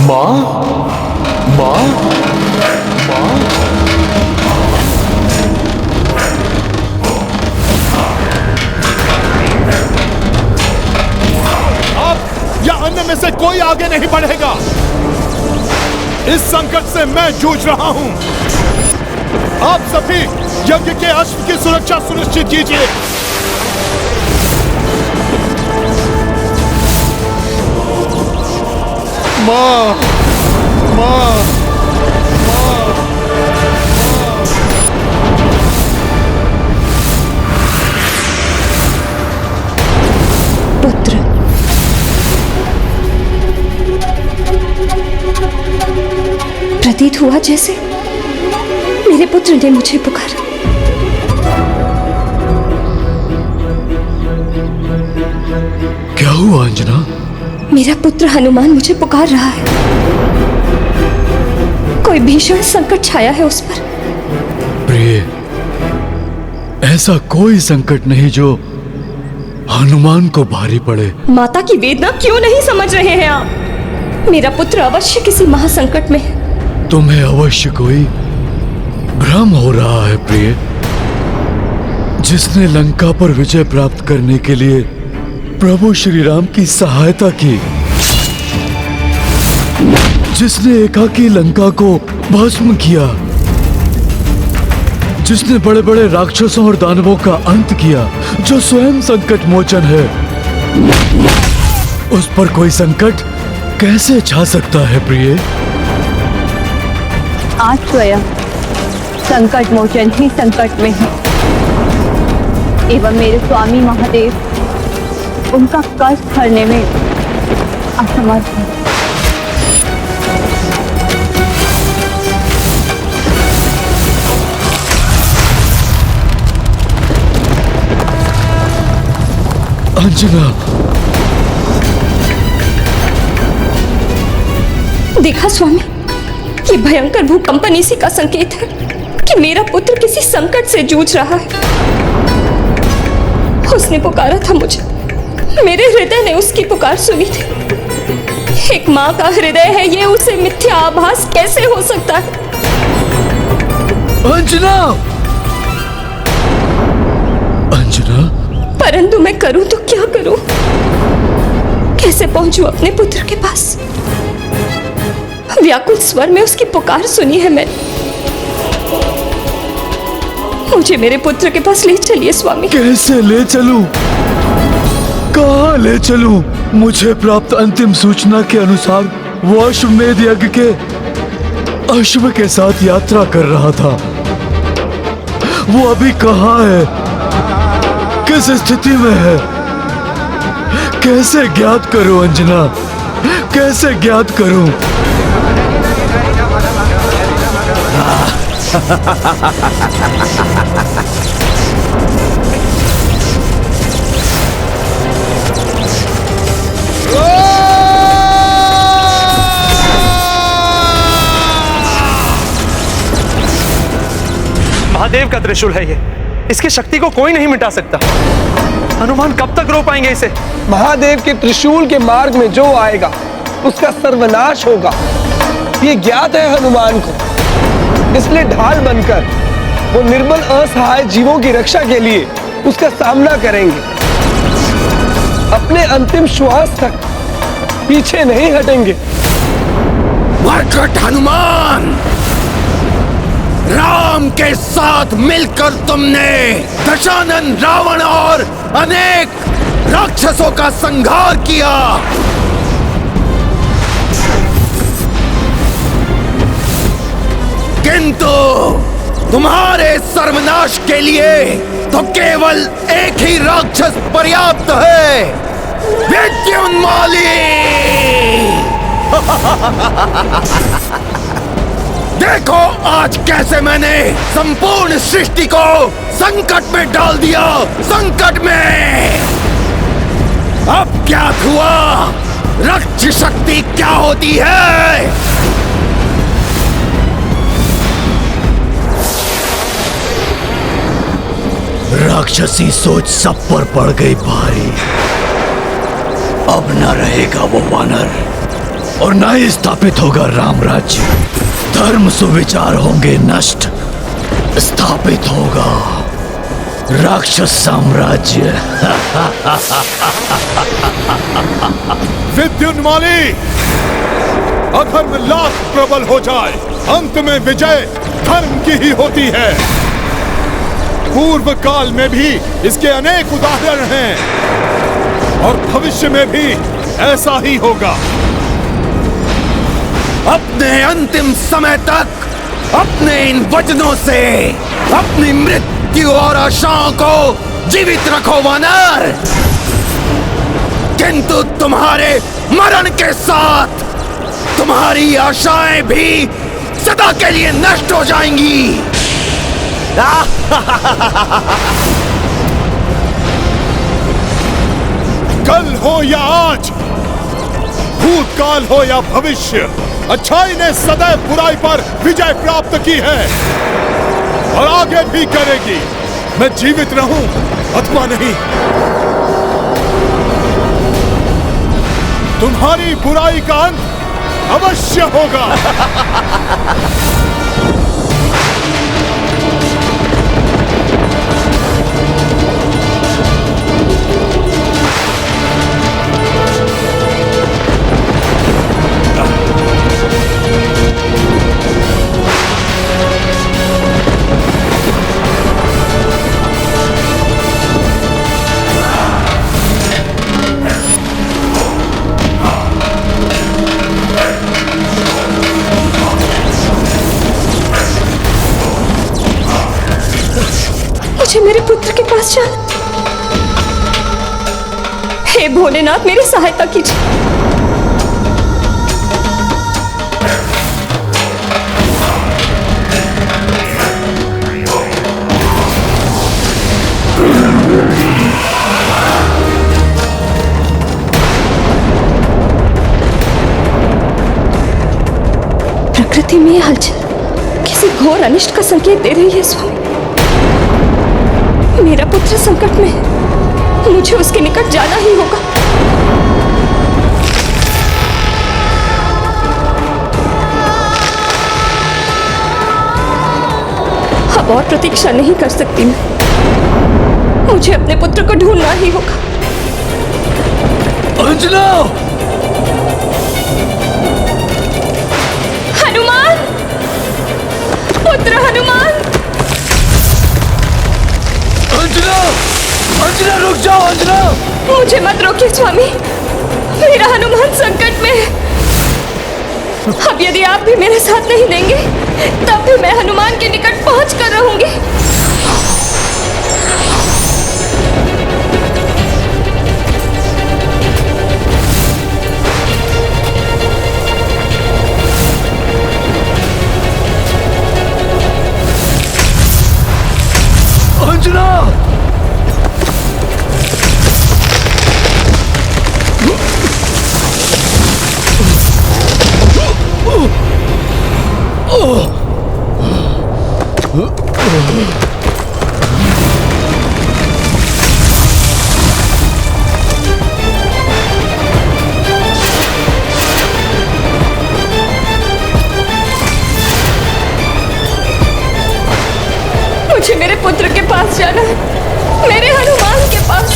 माँ, माँ, माँ। अब या अन्य में से कोई आगे नहीं बढ़ेगा। इस संकट से मैं जूझ रहा हूं। आप सभी यज्ञ के अश्व की सुरक्षा सुनिश्चित कीजिए। माँ, माँ, हुआ जैसे मेरे पुत्र ने मुझे पुकारा। क्या हुआ अंजना? मेरा पुत्र हनुमान मुझे पुकार रहा है। कोई भीषण संकट छाया है उस पर। प्रिय, ऐसा कोई संकट नहीं जो हनुमान को भारी पड़े। माता की वेदना क्यों नहीं समझ रहे हैं आप? मेरा पुत्र अवश्य किसी महासंकट में है। तुम्हें अवश्य कोई भ्रम हो रहा है प्रिय। जिसने लंका पर विजय प्राप्त करने के लिए प्रभु श्री राम की सहायता की, जिसने एकाकी लंका को भस्म किया, जिसने बड़े बड़े राक्षसों और दानवों का अंत किया, जो स्वयं संकट मोचन है, उस पर कोई संकट कैसे छा सकता है प्रिय? आज स्वयं संकट मोचन ही संकट में है एवं मेरे स्वामी महादेव उनका कष्ट हरने में असमर्थ है। अंजना, देखा स्वामी, ये भयंकर भूकंपन इसी का संकेत है कि मेरा पुत्र किसी संकट से जूझ रहा है। उसने पुकारा था मुझे, मेरे हृदय ने उसकी पुकार सुनी थी। एक माँ का हृदय है ये, उसे मिथ्या आभास कैसे हो सकता है? अंजना, अंजना, परंतु मैं करूं तो क्या करूं? कैसे पहुंचूं अपने पुत्र के पास? व्याकुल स्वर में उसकी पुकार सुनी है मैंने। मुझे मेरे पुत्र के पास ले चलिए स्वामी। कैसे ले चलूं? कहाँ ले चलूं? मुझे प्राप्त अंतिम सूचना के अनुसार वो अश्वमेध यज्ञ के अश्व के साथ यात्रा कर रहा था। वो अभी कहाँ है? किस स्थिति में है? कैसे ज्ञात करूं अंजना? कैसे ज्ञात करूं? महादेव का त्रिशूल है ये, इसकी शक्ति को कोई नहीं मिटा सकता। हनुमान कब तक रो पाएंगे इसे? महादेव के त्रिशूल के मार्ग में जो आएगा उसका सर्वनाश होगा, ये ज्ञात है हनुमान को। इसलिए ढाल बनकर वो निर्बल असहाय जीवों की रक्षा के लिए उसका सामना करेंगे। अपने अंतिम श्वास तक पीछे नहीं हटेंगे। मरकट हनुमान, राम के साथ मिलकर तुमने दशानन, रावण और अनेक राक्षसों का संहार किया। किंतु तुम्हारे सर्वनाश के लिए तो केवल एक ही राक्षस पर्याप्त है, विद्युन्माली। देखो आज कैसे मैंने संपूर्ण सृष्टि को संकट में डाल दिया, संकट में। अब क्या हुआ? रक्त शक्ति क्या होती है? राक्षसी सोच सब पर पड़ गई भारी। अब न रहेगा वो वानर और न ही स्थापित होगा राम राज्य। धर्म सुविचार होंगे नष्ट, स्थापित होगा राक्षस साम्राज्य। विद्युन्माली, अधर्म लाख प्रबल हो जाए, अंत में विजय धर्म की ही होती है। पूर्व काल में भी इसके अनेक उदाहरण हैं और भविष्य में भी ऐसा ही होगा। अपने अंतिम समय तक अपने इन वचनों से अपनी मृत्यु और आशाओं को जीवित रखो वानर, किंतु तुम्हारे मरण के साथ तुम्हारी आशाएं भी सदा के लिए नष्ट हो जाएंगी। कल हो या आज, भूतकाल हो या भविष्य, अच्छाई ने सदैव बुराई पर विजय प्राप्त की है और आगे भी करेगी। मैं जीवित रहूं अथवा नहीं, तुम्हारी बुराई का अंत अवश्य होगा। मुझे मेरे पुत्र के पास जाना। हे भोलेनाथ, मेरी सहायता कीजिए। प्रकृति में यह हलचल किसी घोर अनिष्ट का संकेत दे रही है स्वामी। मेरा पुत्र संकट में है, मुझे उसके निकट जाना ही होगा। अब और प्रतीक्षा नहीं कर सकती मैं, मुझे अपने पुत्र को ढूंढना ही होगा। अंजना! हनुमान! पुत्र हनुमान! अंजना! अंजना, रुक जाओ अंजना! मुझे मत रोकिए स्वामी, मेरा हनुमान संकट में है। अब यदि आप भी मेरे साथ नहीं देंगे, तब भी मैं हनुमान के निकट पहुंच कर रहूंगी। अंजना! मुझे मेरे पुत्र के पास जाना है, मेरे हनुमान के पास।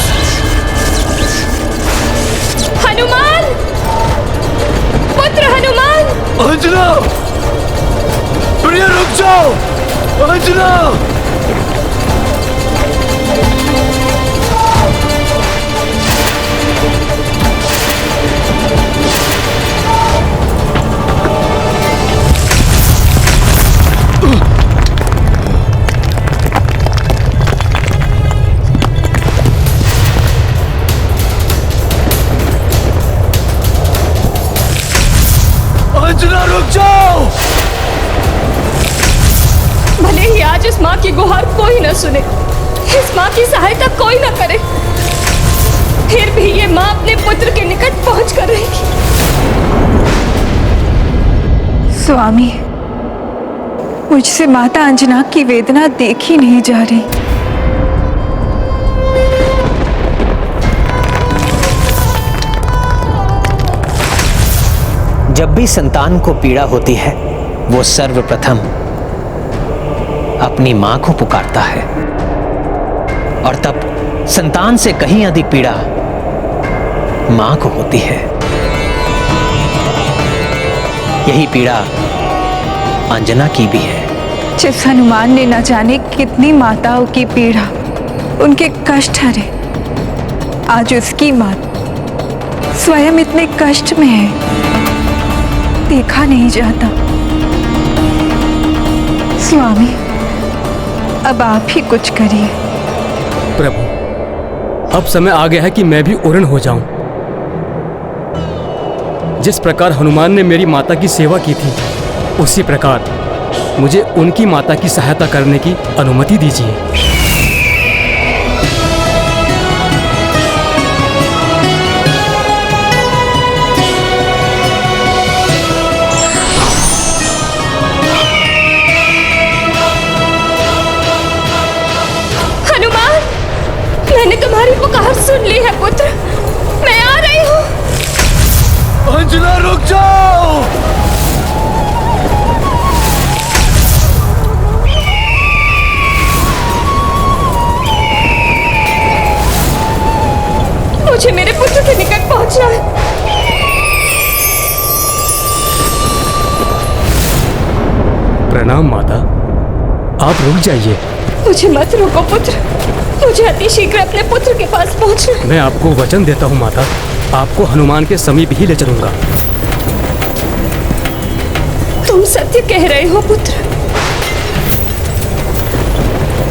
हनुमान! पुत्र हनुमान! अंजना! प्रिय, रुक जाओ! अंजना! अंजना, रुक जाओ! भले ही आज इस माँ की गुहार कोई न सुने, इस माँ की सहायता कोई न करे, फिर भी ये माँ अपने पुत्र के निकट पहुंच कर रहेगी। स्वामी, मुझसे माता अंजना की वेदना देखी नहीं जा रही। जब भी संतान को पीड़ा होती है, वो सर्वप्रथम अपनी मां को पुकारता है, और तब संतान से कहीं अधिक पीड़ा मां को होती है। यही पीड़ा अंजना की भी है। जिस हनुमान ने न जाने कितनी माताओं की पीड़ा, उनके कष्ट हरे, आज उसकी मां स्वयं इतने कष्ट में है, देखा नहीं जाता। स्वामी, अब आप ही कुछ करिए। प्रभु, अब समय आ गया है कि मैं भी उरण हो जाऊं। जिस प्रकार हनुमान ने मेरी माता की सेवा की थी, उसी प्रकार मुझे उनकी माता की सहायता करने की अनुमति दीजिए। हनुमान, मैंने तुम्हारी पुकार सुन ली है पुत्र, मैं आ रही हूँ। अंजना रुक जाओ। मुझे मेरे पुत्र के निकट पहुंचना है। प्रणाम माता, आप रुक जाइए। मुझे मत रोको पुत्र, मुझे अति शीघ्र अपने पुत्र के पास पहुंचना। मैं आपको वचन देता हूँ माता, आपको हनुमान के समीप ही ले चलूंगा। तुम सत्य कह रहे हो पुत्र।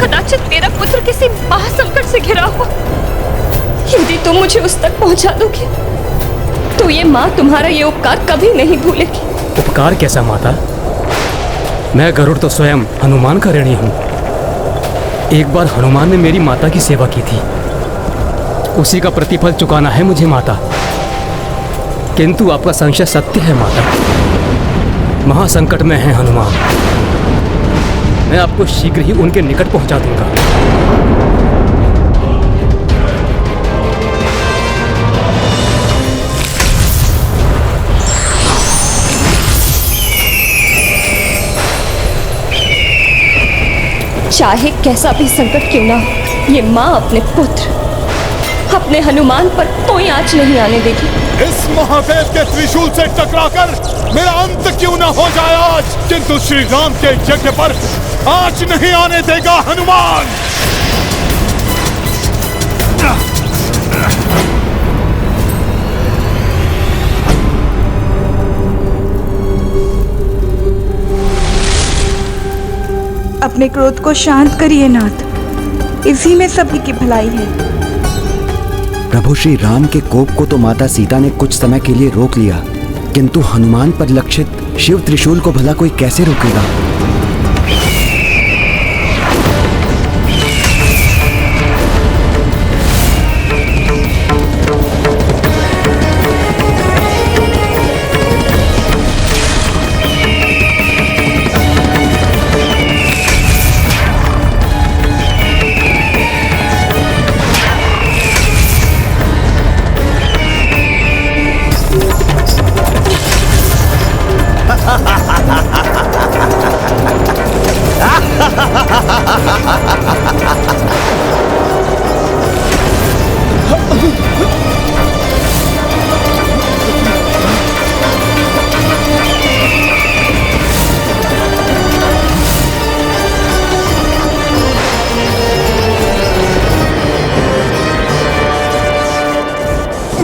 कदाचित मेरा पुत्र किसी महासंकट से घिरा हो। यदि तुम मुझे उस तक पहुंचा दोगे तो ये माँ तुम्हारा ये उपकार कभी नहीं भूलेगी। उपकार कैसा माता? मैं गरुड़ तो स्वयं हनुमान का ऋणी हूँ। एक बार हनुमान ने मेरी माता की सेवा की थी, उसी का प्रतिफल चुकाना है मुझे माता। किंतु आपका संशय सत्य है माता, महासंकट में है हनुमान। मैं आपको शीघ्र ही उनके निकट पहुंचा दूंगा। चाहे कैसा भी संकट क्यों ना हो, ये माँ अपने पुत्र, अपने हनुमान पर कोई आंच नहीं आने देगी। इस महादेव के त्रिशूल से टकराकर मेरा अंत क्यों ना हो जाए आज, किंतु श्री राम के यज्ञ पर आंच नहीं आने देगा हनुमान। अपने क्रोध को शांत करिए नाथ, इसी में सभी की भलाई है। प्रभु श्री राम के कोप को तो माता सीता ने कुछ समय के लिए रोक लिया, किंतु हनुमान पर लक्षित शिव त्रिशूल को भला कोई कैसे रोकेगा?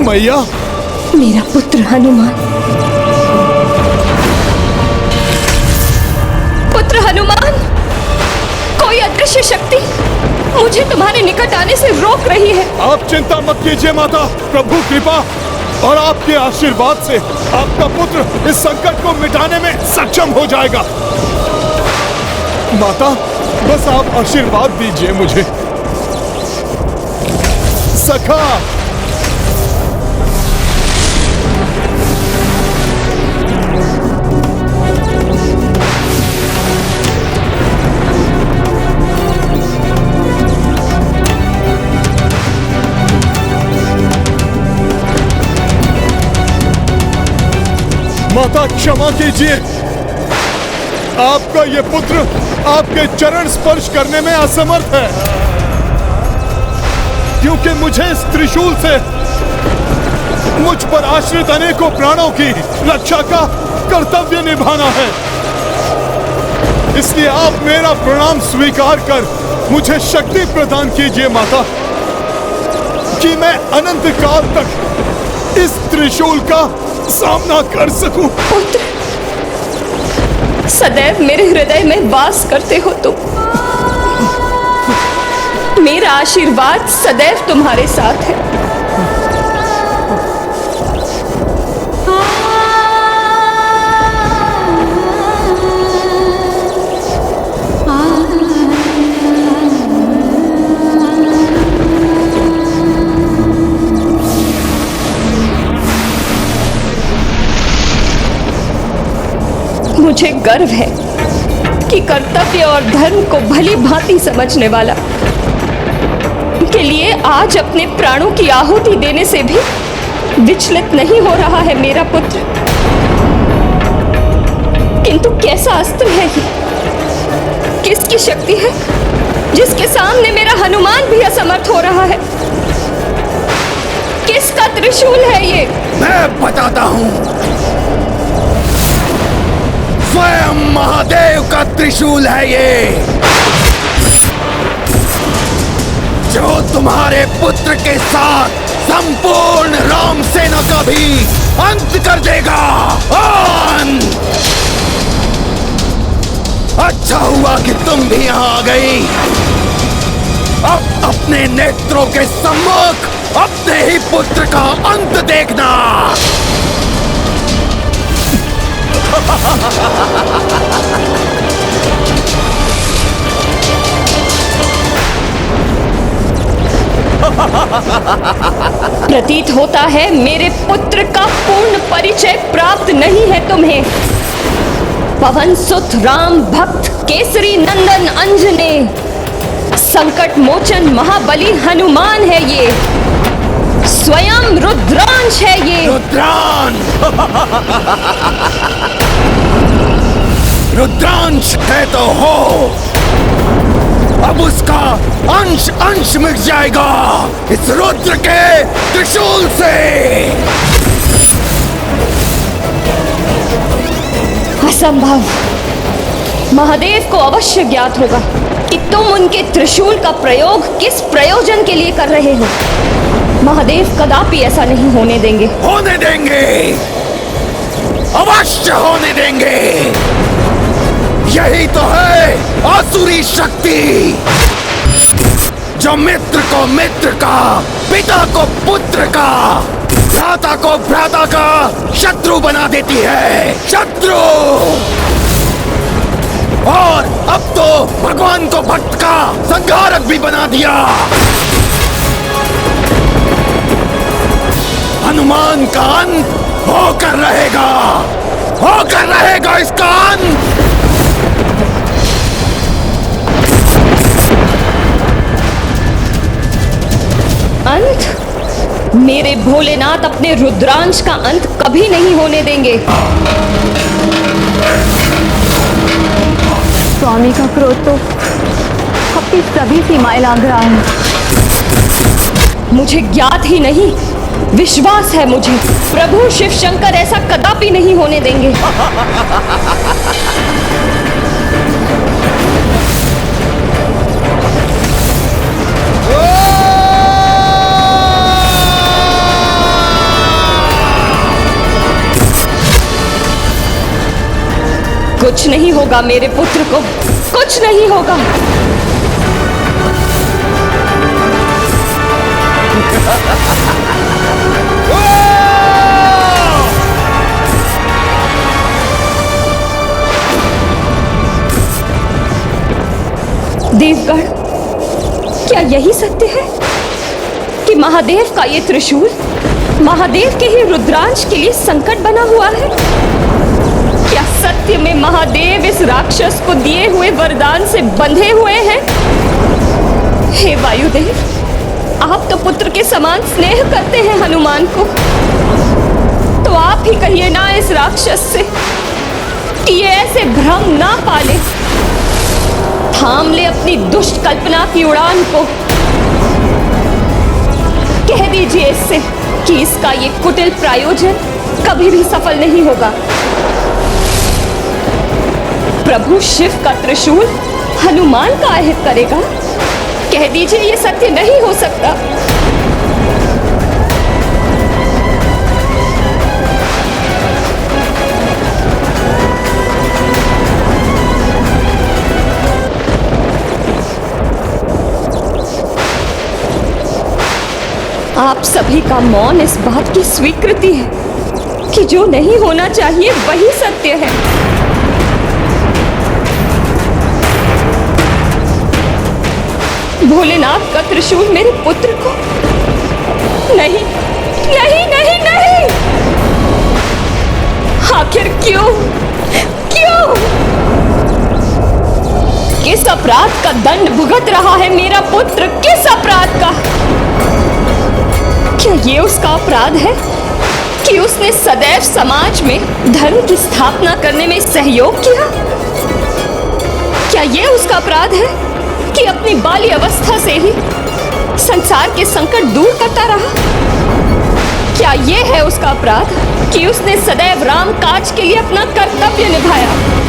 मैया, मेरा पुत्र हनुमान, पुत्र हनुमान, कोई अदृश्य शक्ति मुझे तुम्हारे निकट आने से रोक रही है। आप चिंता मत कीजिए माता, प्रभु कृपा और आपके आशीर्वाद से आपका पुत्र इस संकट को मिटाने में सक्षम हो जाएगा। माता, बस आप आशीर्वाद दीजिए मुझे। सखा, माता क्षमा कीजिए, आपका ये पुत्र आपके चरण स्पर्श करने में असमर्थ है, क्योंकि मुझे इस त्रिशूल से मुझ पर आश्रित अनेकों प्राणों की रक्षा का कर्तव्य निभाना है। इसलिए आप मेरा प्रणाम स्वीकार कर मुझे शक्ति प्रदान कीजिए माता, कि मैं अनंत काल तक इस त्रिशूल का सामना कर सकूं। पुत्र, सदैव मेरे हृदय में वास करते हो तुम। मेरा आशीर्वाद सदैव तुम्हारे साथ है। मुझे गर्व है कि कर्तव्य और धर्म को भली भांति समझने वाला के लिए आज अपने प्राणों की आहुति देने से भी विचलित नहीं हो रहा है मेरा पुत्र। किंतु कैसा अस्त्र है ये? किसकी शक्ति है जिसके सामने मेरा हनुमान भी असमर्थ हो रहा है? किसका त्रिशूल है ये? मैं बताता हूं। स्वयं महादेव का त्रिशूल है ये, जो तुम्हारे पुत्र के साथ संपूर्ण राम सेना का भी अंत कर देगा। अंत! अच्छा हुआ कि तुम भी यहां आ गई। अब अपने नेत्रों के सम्मुख अपने ही पुत्र का अंत देखना। प्रतीत होता है मेरे पुत्र का पूर्ण परिचय प्राप्त नहीं है तुम्हें। पवन सुत राम भक्त केसरी नंदन अंजने, संकट मोचन महाबली हनुमान है ये, स्वयं रुद्रांश है ये। रुद्रांश है तो हो, अब उसका अंश अंश मिट जाएगा इस रुद्र के त्रिशूल से। असंभव। महादेव को अवश्य ज्ञात होगा कि तुम उनके त्रिशूल का प्रयोग किस प्रयोजन के लिए कर रहे हो। महादेव कदापि ऐसा नहीं होने देंगे। होने देंगे, अवश्य होने देंगे। यही तो है आसुरी शक्ति, जो मित्र को मित्र का, पिता को पुत्र का, भ्राता को भ्राता का शत्रु बना देती है। शत्रु! और अब तो भगवान को भक्त का संहारक भी बना दिया। हनुमान का अंत होकर रहेगा, होकर रहेगा इसका अंत। अंत? मेरे भोलेनाथ अपने रुद्रांश का अंत कभी नहीं होने देंगे। स्वामी का क्रोध तो अपनी सभी सीमाएं लांघ रहा है। मुझे ज्ञात ही नहीं, विश्वास है मुझे, प्रभु शिव शंकर ऐसा कदापि नहीं होने देंगे। कुछ नहीं होगा मेरे पुत्र को, कुछ नहीं होगा। देवगढ़, क्या यही सत्य है कि महादेव का ये त्रिशूल महादेव के ही रुद्रांश के लिए संकट बना हुआ है? क्या सत्य में महादेव इस राक्षस को दिए हुए वरदान से बंधे हुए हैं? हे वायुदेव, आप तो पुत्र के समान स्नेह करते हैं हनुमान को, तो आप ही कहिए ना इस राक्षस से कि ये ऐसे भ्रम ना पाले, थाम ले अपनी दुष्ट कल्पना की उड़ान को। कह दीजिए इससे कि इसका ये कुटिल प्रायोजन कभी भी सफल नहीं होगा। प्रभु शिव का त्रिशूल हनुमान का अहित करेगा? कह दीजिए ये सत्य नहीं हो सकता। आप सभी का मौन इस बात की स्वीकृति है कि जो नहीं होना चाहिए वही सत्य है। भोलेनाथ का त्रिशूल मेरे पुत्र को नहीं, नहीं, नहीं, नहीं। आखिर क्यों, क्यों? दंड भुगत रहा है मेरा पुत्र किस अपराध का? क्या ये उसका अपराध है कि उसने सदैव समाज में धर्म की स्थापना करने में सहयोग किया? क्या ये उसका अपराध है कि अपनी बाली अवस्था से ही संसार के संकट दूर करता रहा? क्या ये है उसका अपराध कि उसने सदैव राम काज के लिए अपना कर्तव्य निभाया?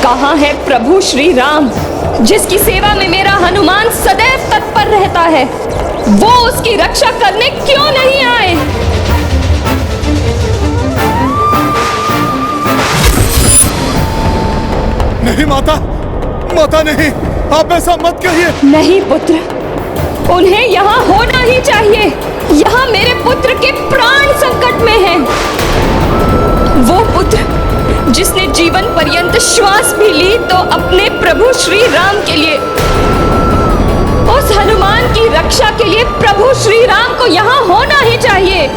कहाँ है प्रभु श्री राम, जिसकी सेवा में मेरा हनुमान सदैव तत्पर रहता है? वो उसकी रक्षा करने क्यों नहीं आए? नहीं माता, माता नहीं, आप ऐसा मत कहिए। नहीं पुत्र, उन्हें यहाँ होना ही चाहिए। यहाँ मेरे पुत्र के प्राण संकट में हैं। वो पुत्र जिसने जीवन पर्यंत श्वास भी ली तो अपने प्रभु श्री राम के लिए, उस हनुमान की रक्षा के लिए प्रभु श्री राम को यहाँ होना ही चाहिए।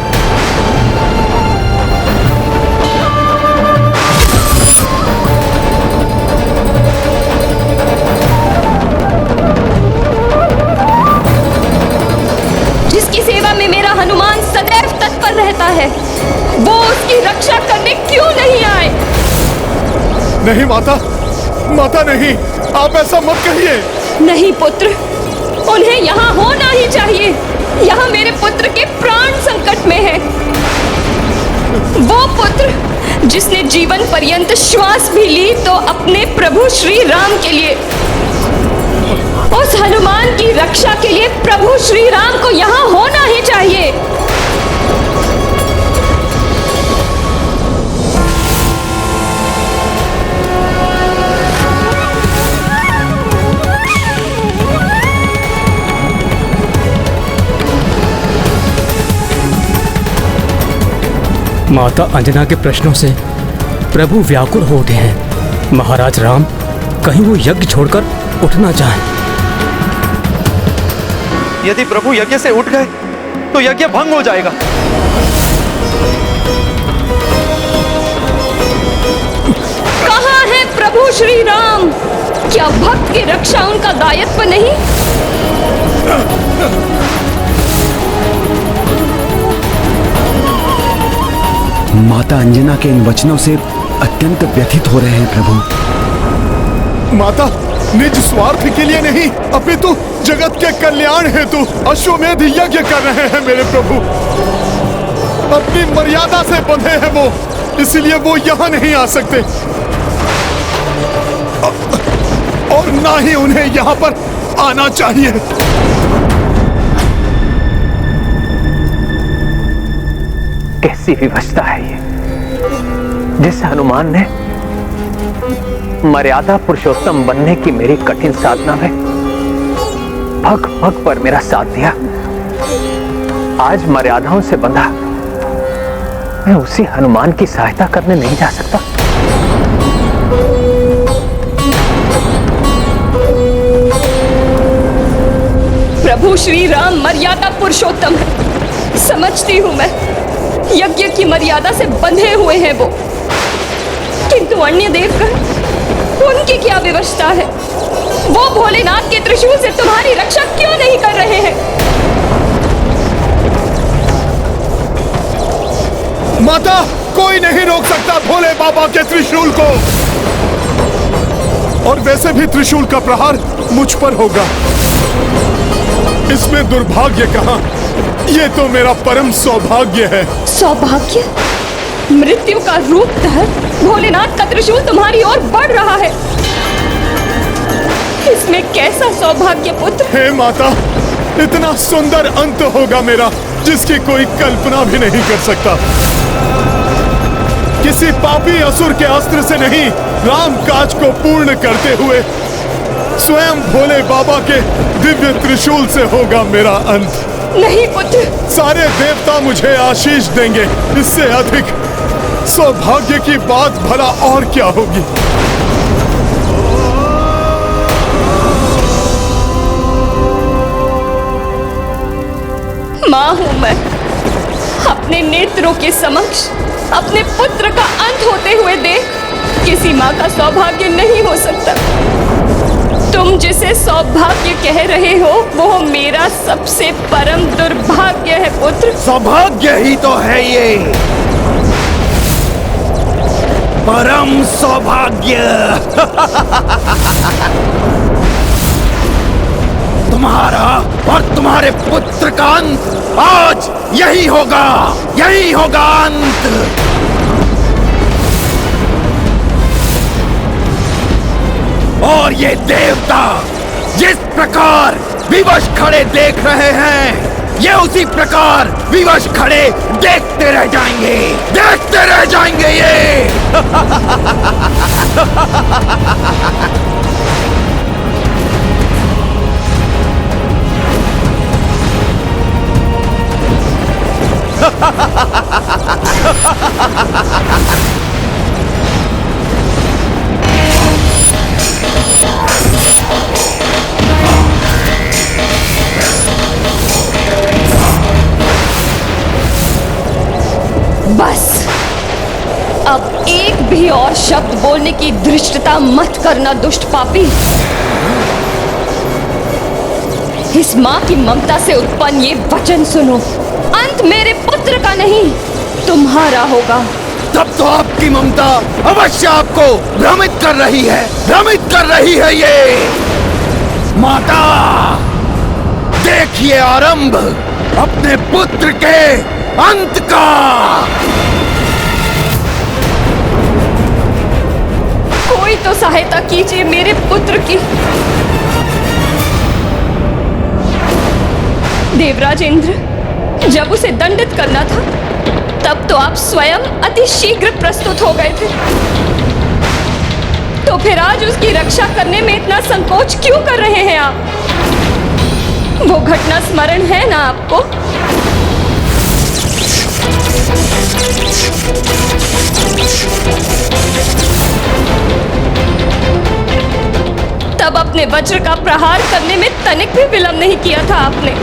जिसकी सेवा में मेरा हनुमान सदैव तत्पर रहता है, वो उसकी रक्षा करने क्यों नहीं आए? नहीं माता, माता नहीं, आप ऐसा मत कहिए। नहीं पुत्र, उन्हें यहाँ होना ही चाहिए। यहाँ मेरे पुत्र के प्राण संकट में है। वो पुत्र जिसने जीवन पर्यंत श्वास भी ली तो अपने प्रभु श्री राम के लिए, उस हनुमान की रक्षा के लिए प्रभु श्री राम को यहाँ होना ही चाहिए। माता अंजना के प्रश्नों से प्रभु व्याकुल हो उठे हैं। महाराज राम कहीं वो यज्ञ छोड़कर उठ ना जाएं। यदि प्रभु यज्ञ से उठ गए तो यज्ञ भंग हो जाएगा। कहाँ है प्रभु श्री राम? क्या भक्त की रक्षा उनका दायित्व नहीं? माता अंजना के इन वचनों से अत्यंत व्यथित हो रहे हैं प्रभु। माता निज स्वार्थ के लिए नहीं, अपितु जगत के कल्याण हेतु अश्वमेध यज्ञ कर रहे हैं मेरे प्रभु। अपनी मर्यादा से बंधे हैं वो, इसलिए वो यहाँ नहीं आ सकते और ना ही उन्हें यहाँ पर आना चाहिए। कैसी विवशता है ये, जिस हनुमान ने मर्यादा पुरुषोत्तम बनने की मेरी कठिन साधना में भग भग पर मेरा साथ दिया। आज मर्यादाओं से बंधा मैं उसी हनुमान की सहायता करने नहीं जा सकता। प्रभु श्री राम मर्यादा पुरुषोत्तम है, समझती हूँ मैं। यज्ञ की मर्यादा से बंधे हुए हैं वो, किंतु अन्य देवगण, उनकी क्या विवशता है? वो भोलेनाथ के त्रिशूल से तुम्हारी रक्षा क्यों नहीं कर रहे हैं? माता, कोई नहीं रोक सकता भोले बाबा के त्रिशूल को। और वैसे भी त्रिशूल का प्रहार मुझ पर होगा, इसमें दुर्भाग्य कहाँ? ये तो मेरा परम सौभाग्य है। सौभाग्य? मृत्यु का रूप धर भोलेनाथ का त्रिशूल तुम्हारी ओर बढ़ रहा है। इसमें कैसा सौभाग्य पुत्र? हे माता, इतना सुंदर अंत होगा मेरा जिसकी कोई कल्पना भी नहीं कर सकता। किसी पापी असुर के अस्त्र से नहीं, राम काज को पूर्ण करते हुए स्वयं भोले बाबा के दिव्य त्रिशूल से होगा मेरा अंत। नहीं पुत्र, सारे देवता मुझे आशीष देंगे, इससे अधिक सौभाग्य की बात भला और क्या होगी? माँ हूं मैं। अपने नेत्रों के समक्ष अपने पुत्र का अंत होते हुए देख किसी माँ का सौभाग्य नहीं हो सकता। तुम जिसे सौभाग्य कह रहे हो वो मेरा सबसे परम दुर्भाग्य है पुत्र। सौभाग्य ही तो है ये, परम सौभाग्य। तुम्हारा और तुम्हारे पुत्र का अंत आज यही होगा, यही होगा अंत। और ये देवता जिस प्रकार विवश खड़े देख रहे हैं, ये उसी प्रकार विवश खड़े देखते रह जाएंगे, देखते रह जाएंगे ये। बस अब एक भी और शब्द बोलने की धृष्टता मत करना दुष्ट पापी। इस माँ की ममता से उत्पन्न ये वचन सुनो, अंत मेरे पुत्र का नहीं तुम्हारा होगा। तब तो आपकी ममता अवश्य आपको भ्रमित कर रही है, भ्रमित कर रही है ये। माता देखिए आरंभ अपने पुत्र के अंत का। कोई तो सहायता कीजिए मेरे पुत्र की। देवराज इंद्र, जब उसे दंडित करना था तब तो आप स्वयं अति शीघ्र प्रस्तुत हो गए थे, तो फिर आज उसकी रक्षा करने में इतना संकोच क्यों कर रहे हैं आप? वो घटना स्मरण है ना आपको? तब अपने वज्र का प्रहार करने में तनिक भी विलंब नहीं किया था आपने।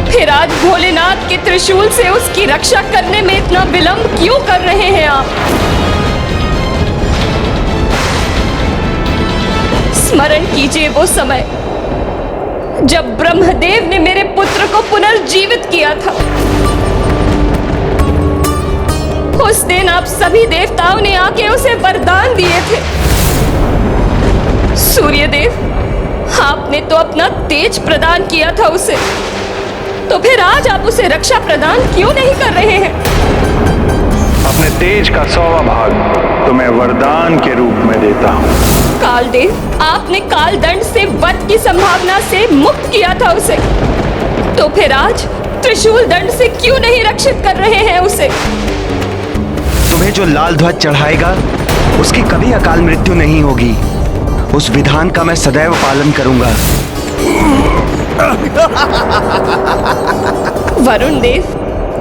फिर आज भोलेनाथ के त्रिशूल से उसकी रक्षा करने में इतना विलंब क्यों कर रहे हैं आप? स्मरण कीजिए वो समय जब ब्रह्मदेव ने मेरे पुत्र को पुनर्जीवित किया था। उस दिन आप सभी देवताओं ने आके उसे वरदान दिए थे। सूर्यदेव, आपने तो अपना तेज प्रदान किया था उसे, तो फिर आज आप उसे रक्षा प्रदान क्यों नहीं कर रहे हैं? अपने तेज का 100वां भाग तुम्हें वरदान के रूप में देता हूँ। कालदेव, आपने कालदंड से वध की संभावना से मुक्त किया था उसे, तो फिर आज त्रिशूल दंड से क्यों नहीं रक्षित कर रहे हैं उसे? तुम्हें जो लाल ध्वज चढ़ाएगा उसकी कभी अकाल मृत्यु नहीं होगी। उस विधान का मैं सदैव पालन करूंगा। वरुण देव,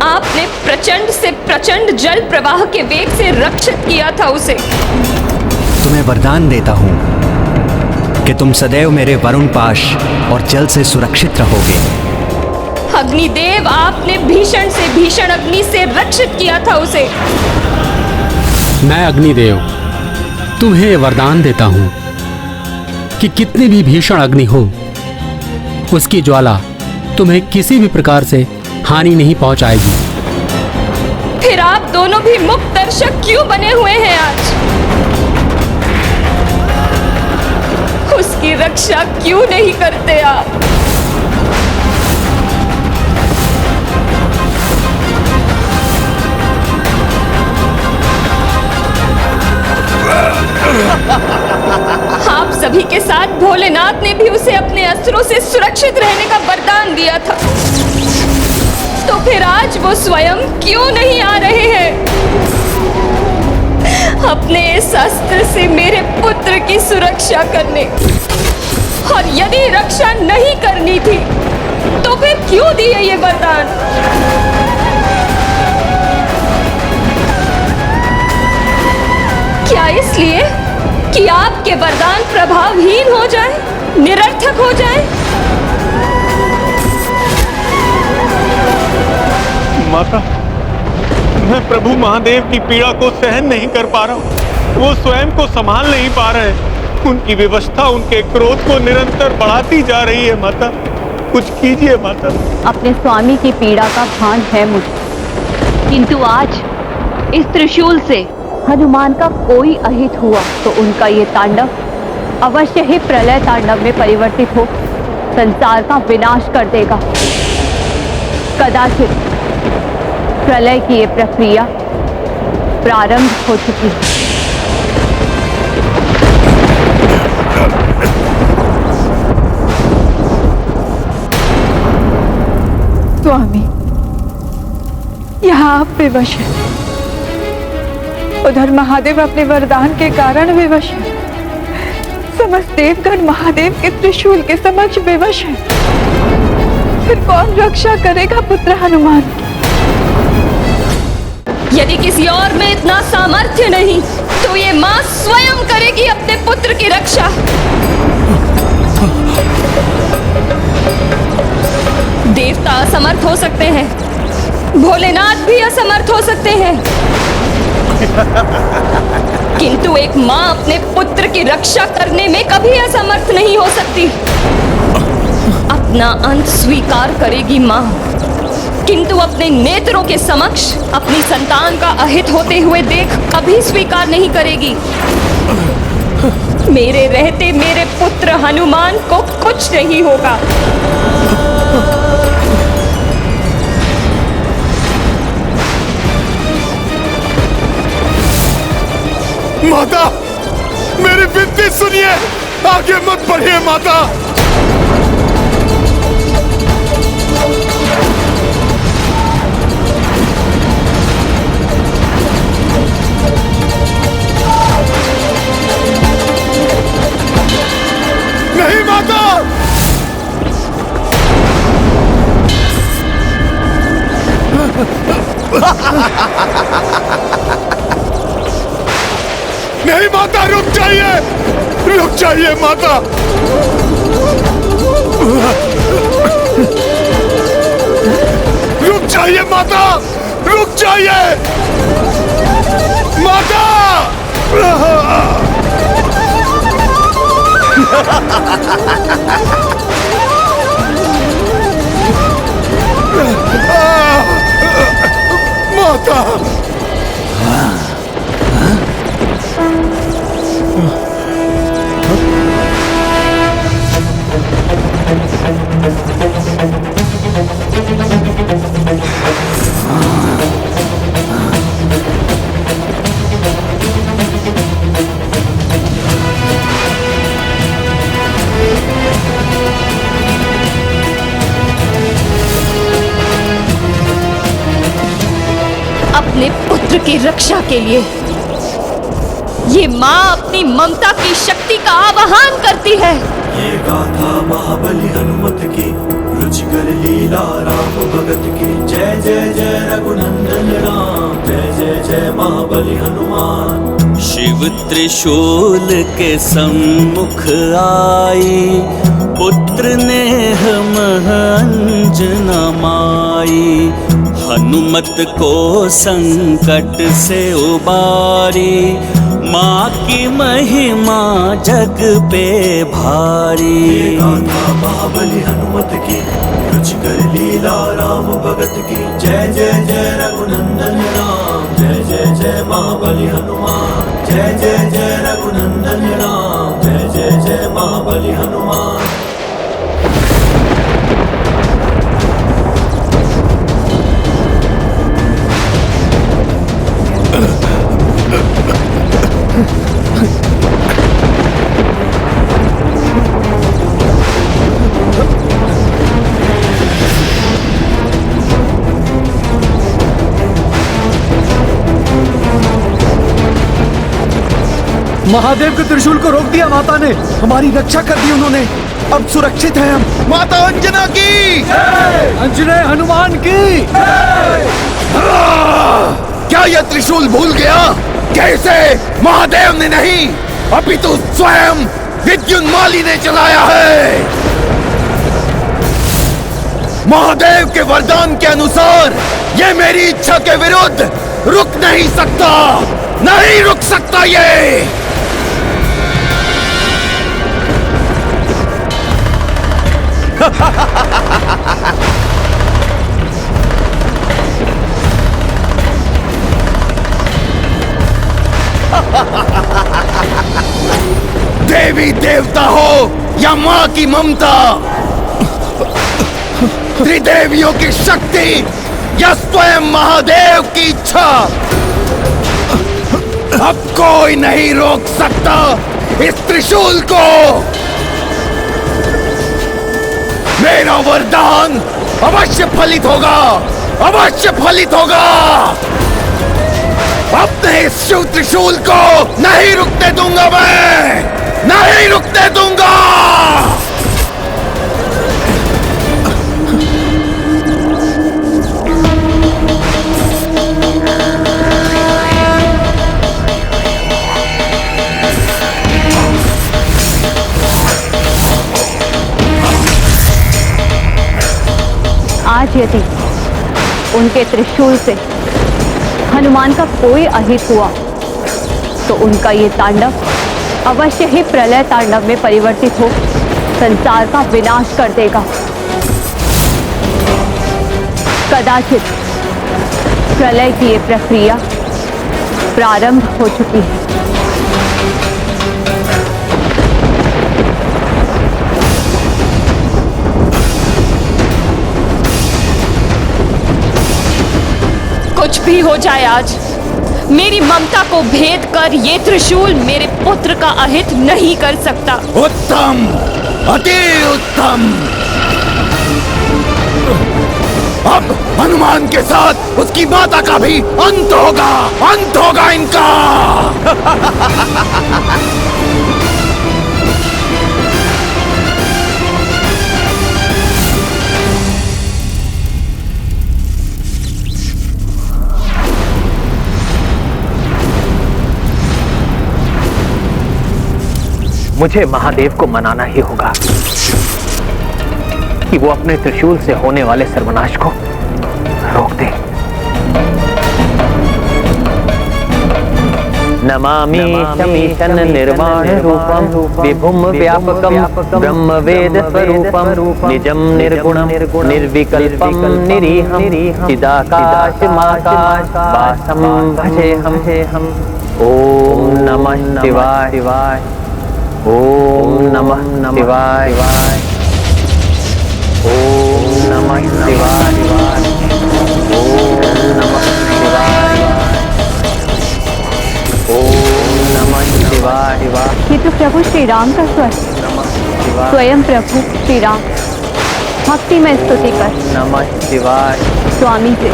आपने प्रचंड से प्रचंड जल प्रवाह के वेग से रक्षित किया था उसे। तुम्हें वरदान देता हूं कि तुम सदैव मेरे वरुण पाश और जल से सुरक्षित रहोगे। अग्निदेव, आपने भीषण से भीषण अग्नि से रक्षित किया था उसे। मैं अग्निदेव तुम्हें वरदान देता हूं कि कितनी भी भीषण अग्नि हो, उसकी ज्वाला तुम्हें किसी भी प्रकार से हानि नहीं पहुंचाएगी। फिर आप दोनों भी मुक्त दर्शक क्यों बने हुए हैं आज? उसकी रक्षा क्यों नहीं करते आप? आप सभी के साथ भोलेनाथ ने भी उसे अपने अस्त्रों से सुरक्षित रहने का वरदान दिया था, तो फिर आज वो स्वयं क्यों नहीं आ रहे हैं अपने इस अस्त्र से मेरे पुत्र की सुरक्षा करने? और यदि रक्षा नहीं करनी थी तो फिर क्यों दिए ये वरदान? क्या इसलिए कि आपके वरदान प्रभावहीन हो जाए, निरर्थक हो जाए? माता, मैं प्रभु महादेव की पीड़ा को सहन नहीं कर पा रहा हूँ। वो स्वयं को संभाल नहीं पा रहे हैं। उनकी विवशता उनके क्रोध को निरंतर बढ़ाती जा रही है। माता, कुछ कीजिए माता। अपने स्वामी की पीड़ा का भान है मुझे, किंतु आज इस त्रिशूल से हनुमान का कोई अहित हुआ तो उनका ये तांडव अवश्य ही प्रलय तांडव में परिवर्तित हो संसार का विनाश कर देगा। कदाचित प्रलय की ये प्रक्रिया प्रारंभ हो चुकी है। स्वामी, यहाँ आप विवश हैं, उधर महादेव अपने वरदान के कारण विवश हैं, समस्त देवगण महादेव के त्रिशूल के समक्ष विवश हैं। फिर कौन रक्षा करेगा पुत्र हनुमान की? यदि किसी और में इतना सामर्थ्य नहीं तो ये माँ स्वयं करेगी अपने पुत्र की रक्षा। देवता असमर्थ हो सकते हैं, भोलेनाथ भी असमर्थ हो सकते हैं, किंतु एक माँ अपने पुत्र की रक्षा करने में कभी असमर्थ नहीं हो सकती। अपना अंत स्वीकार करेगी माँ, किंतु अपने नेत्रों के समक्ष अपनी संतान का अहित होते हुए देख कभी स्वीकार नहीं करेगी। मेरे रहते मेरे पुत्र हनुमान को कुछ नहीं होगा। माता, मेरी विनती सुनिए, आगे मत बढ़िए माता। नहीं माता, नहीं माता, रुक जाइए माता। रुक जाइए माता, रुक जाइए माता। माता, अपने पुत्र की रक्षा के लिए ये माँ अपनी ममता की शक्ति का आवाहन करती है। ये गाथा महाबली हनुमत की, रुचिकर लीला राम भगत की। जय जय जय रघुनंदन राम, जय जय जय महाबली हनुमान। शिव त्रिशूल के सम्मुख आई, पुत्र नेह मह अंजना माई। हनुमत को संकट से उबारी, माँ की महिमा जग पे भारी। गाथा महाबली हनुमत की, रुचिकर लीला राम भगत की। जय जय जय रघुनंदन राम, जय जय जय महाबली हनुमान। जय जय जय रघुनंदन राम, जय जय जय महाबली हनुमान। महादेव के त्रिशूल को रोक दिया माता ने, हमारी रक्षा कर दी उन्होंने। अब सुरक्षित हैं हम। माता अंजना की, अंजने हनुमान की। क्या यह त्रिशूल भूल गया? कैसे? महादेव ने नहीं, अपितु स्वयं विद्युन्माली ने चलाया है। महादेव के वरदान के अनुसार ये मेरी इच्छा के विरुद्ध रुक नहीं सकता, नहीं रुक सकता ये। देवी देवता हो या मां की ममता, त्रिदेवियों की शक्ति या स्वयं महादेव की इच्छा, अब कोई नहीं रोक सकता इस त्रिशूल को। मेरा वरदान अवश्य फलित होगा, अवश्य फलित होगा। अपने इस शिव त्रिशूल को नहीं रुकने दूंगा, मैं नहीं रुकने दूंगा। आज यदि उनके त्रिशूल से हनुमान का कोई अहित हुआ तो उनका ये तांडव अवश्य ही प्रलय तांडव में परिवर्तित हो संसार का विनाश कर देगा। कदाचित प्रलय की ये प्रक्रिया प्रारंभ हो चुकी है। कुछ भी हो जाए, आज मेरी ममता को भेद कर ये त्रिशूल मेरे पुत्र का अहित नहीं कर सकता। उत्तम, अति उत्तम। अब हनुमान के साथ उसकी माता का भी अंत होगा, अंत होगा इनका। मुझे महादेव को मनाना ही होगा कि वो अपने त्रिशूल से होने वाले सर्वनाश को रोक दे। नमामि शमीशन निर्वाण रूपम विभुम व्यापकम ब्रह्म वेद स्वरूपम निजम निर्गुणम निर्विकल्पम निरीहम चिदाकाश माकाश वासम भजेहम। ओम नमः शिवाय, ओम नमः शिवाय, ओम नमः शिवाय, ओम नमः शिवाय, ओम नमः शिवाय। ये तो प्रभु श्री राम का स्वर, स्वयं प्रभु श्री राम भक्ति में स्तुति कर नमः शिवाय स्वामी से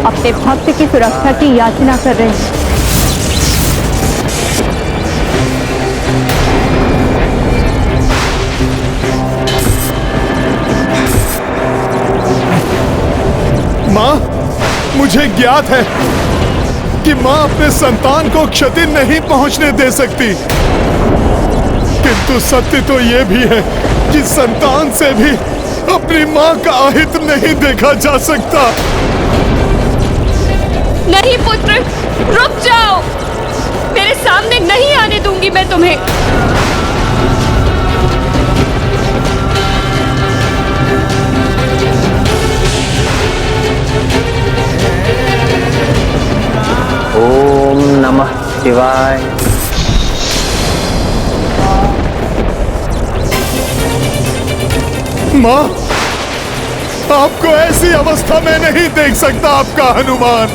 अपने भक्त की सुरक्षा की याचना कर रहे हैं। माँ, मुझे ज्ञात है कि माँ अपने संतान को क्षति नहीं पहुंचने दे सकती, किंतु सत्य तो ये भी है कि संतान से भी अपनी माँ का अहित नहीं देखा जा सकता। नहीं पुत्र, रुक जाओ, मेरे सामने नहीं आने दूंगी मैं तुम्हें। ओम नमः शिवाय। माँ, आपको ऐसी अवस्था में नहीं देख सकता आपका हनुमान।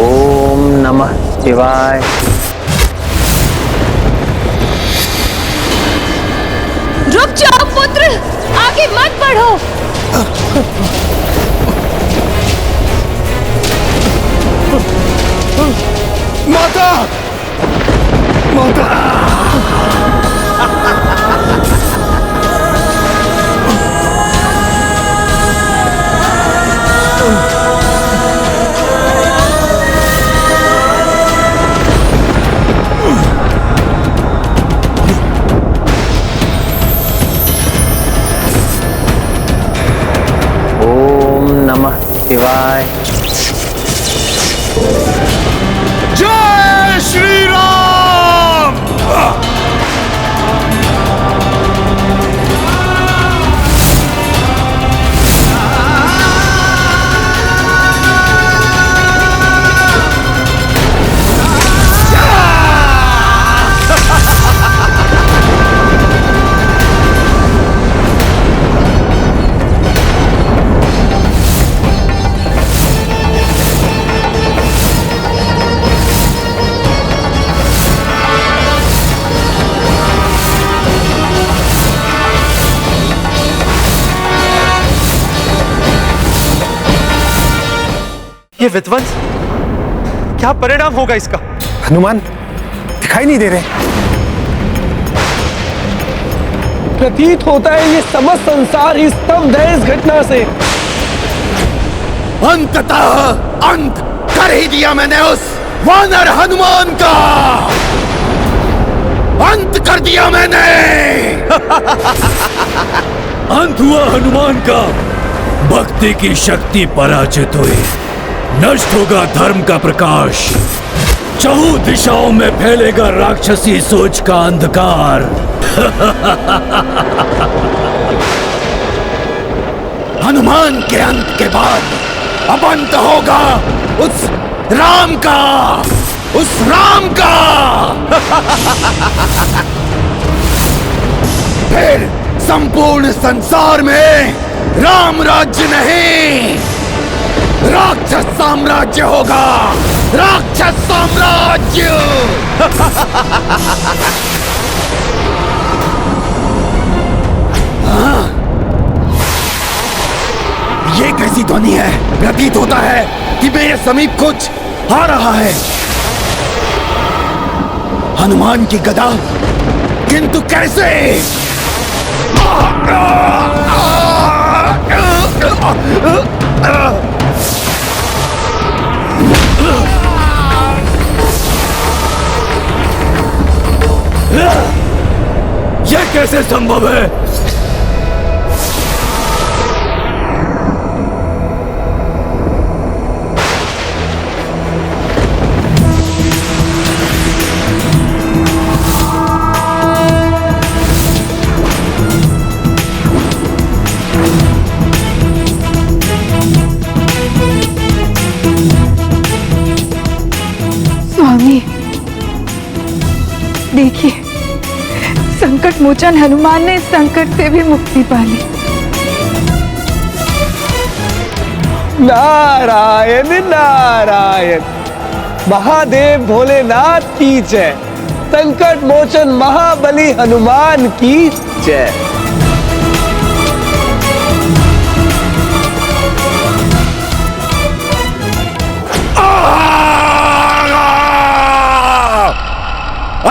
ओम नमः शिवाय। रुक जाओ पुत्र, आगे मत बढ़ो। माता, माता। ये विध्वंस क्या परिणाम होगा इसका? हनुमान दिखाई नहीं दे रहे। प्रतीत होता है ये समस्त संसार ही स्तब्ध है इस घटना से। अंततः अंत कर ही दिया मैंने उस वानर हनुमान का। अंत कर दिया मैंने। अंत हुआ हनुमान का। भक्ति की शक्ति पराजित हुई। नष्ट होगा धर्म का प्रकाश। चहुं दिशाओं में फैलेगा राक्षसी सोच का अंधकार। हनुमान के अंत के बाद अब अंत होगा उस राम का, उस राम का। फिर संपूर्ण संसार में राम राज्य नहीं, राक्षस साम्राज्य होगा। राक्षस साम्राज्य। ये कैसी ध्वनि है? प्रतीत होता है कि मेरे समीप कुछ आ रहा है। हनुमान की गदा, किंतु कैसे? यह कैसे संभव है? स्वामी देखिए, संकट मोचन हनुमान ने इस संकट से भी मुक्ति पा ली। नारायण नारायण। महादेव भोलेनाथ की जय। संकट मोचन महाबली हनुमान की जय।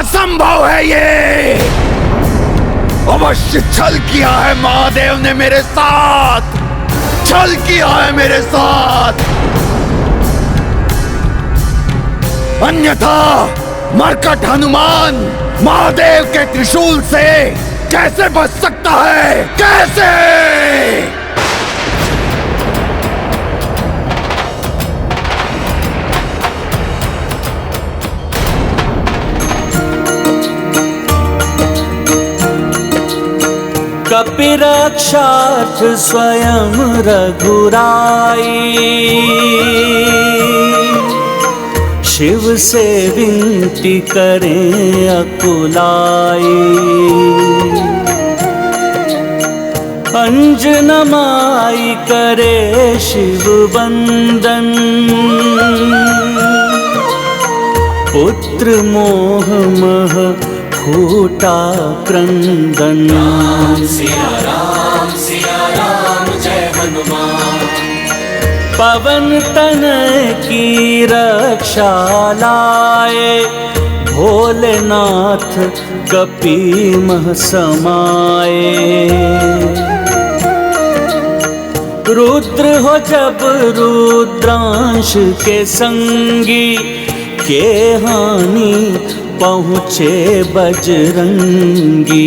असंभव है ये। अवश्य छल किया है महादेव ने मेरे साथ। छल किया है मेरे साथ। अन्यथा मरकट हनुमान महादेव के त्रिशूल से कैसे बच सकता है? कैसे? कपिरक्षार्थ स्वयं रघुराई। शिव से विनती करें अकुलाई। अंजना माई करे शिव बंदन। पुत्र मोह मह फूटा क्रंदन। सिया राम जय हनुमान। पवन तनय की रक्षा लाए। भोलेनाथ कपि मह समाए। रुद्र हो जब रुद्रांश के संगी। के हानि पहुँचे बजरंगी।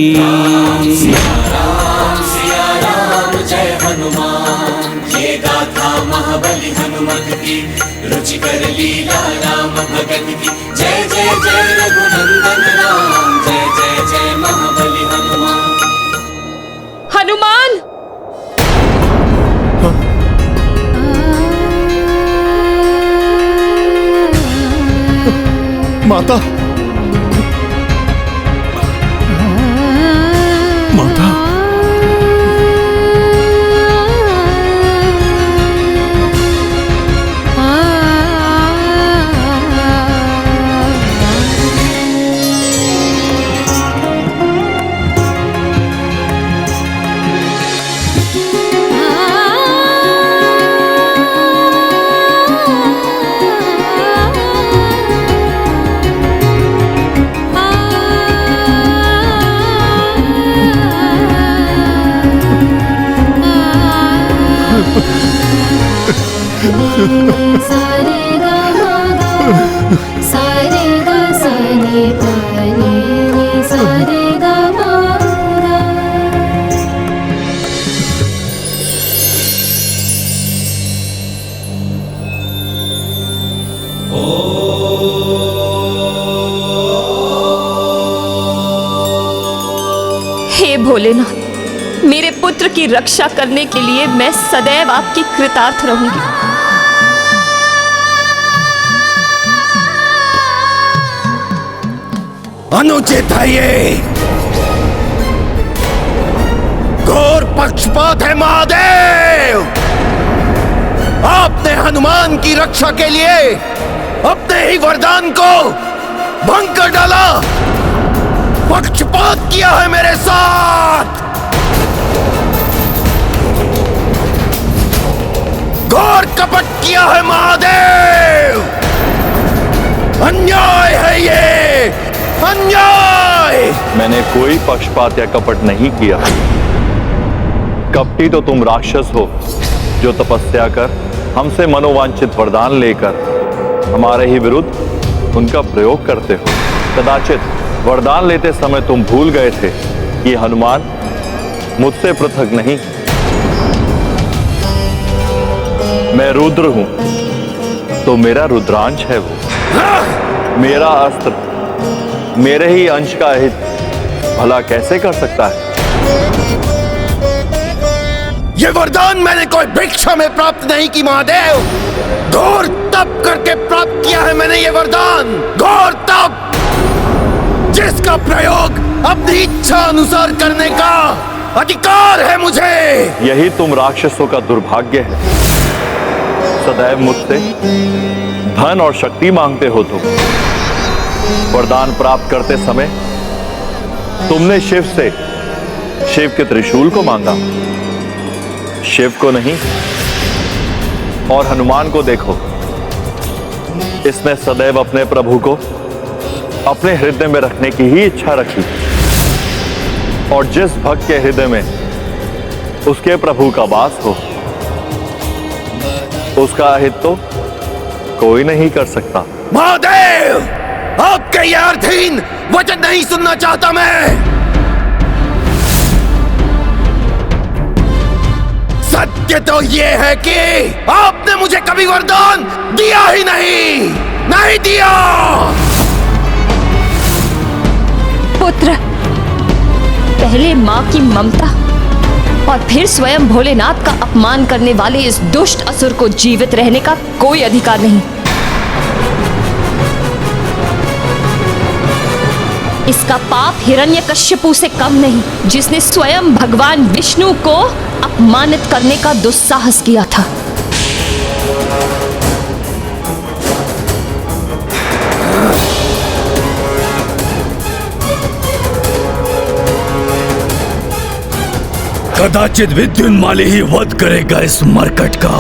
सिया राम जय हनुमान। ये गाथा महाबली हनुमत की। रुचिकर लीला राम भगत की। जय जय जय रघुनंदन राम। जय जय जय महाबली हनुमान। हनुमान! माता, माता, हे भोलेनाथ, मेरे पुत्र की रक्षा करने के लिए मैं सदैव आपकी कृतार्थ रहूंगी। अनुचित है ये, घोर पक्षपात है महादेव। आपने हनुमान की रक्षा के लिए अपने ही वरदान को भंग कर डाला, पक्षपात किया है मेरे साथ, घोर कपट किया है महादेव। अन्याय है ये, अन्याय। मैंने कोई पक्षपात या कपट नहीं किया। कपटी तो तुम राक्षस हो जो तपस्या कर हमसे मनोवांछित वरदान लेकर हमारे ही विरुद्ध उनका प्रयोग करते हो। कदाचित वरदान लेते समय तुम भूल गए थे कि हनुमान मुझसे पृथक नहीं, मैं रुद्र हूं, तो मेरा रुद्रांश है वो। मेरा अस्त्र मेरे ही अंश का हित भला कैसे कर सकता है? ये वरदान मैंने कोई भिक्षा में प्राप्त नहीं की महादेव, घोर तप करके प्राप्त किया है मैंने ये वरदान, घोर तप, जिसका प्रयोग अपनी इच्छा अनुसार करने का अधिकार है मुझे। यही तुम राक्षसों का दुर्भाग्य है, सदैव मुझसे धन और शक्ति मांगते हो तुम। वरदान प्राप्त करते समय तुमने शिव से शिव के त्रिशूल को मांगा, शिव को नहीं। और हनुमान को देखो, इसने सदैव अपने प्रभु को अपने हृदय में रखने की ही इच्छा रखी, और जिस भक्त के हृदय में उसके प्रभु का वास हो उसका अहित तो कोई नहीं कर सकता। महादेव, आपके ये अर्थहीन वचन नहीं सुनना चाहता मैं। सत्य तो ये है कि आपने मुझे कभी वरदान दिया ही नहीं, नहीं दिया। पुत्र, पहले माँ की ममता और फिर स्वयं भोलेनाथ का अपमान करने वाले इस दुष्ट असुर को जीवित रहने का कोई अधिकार नहीं। इसका पाप हिरण्यकश्यपु से कम नहीं, जिसने स्वयं भगवान विष्णु को अपमानित करने का दुस्साहस किया था। कदाचित विद्युन्माली ही वध करेगा इस मरकट का।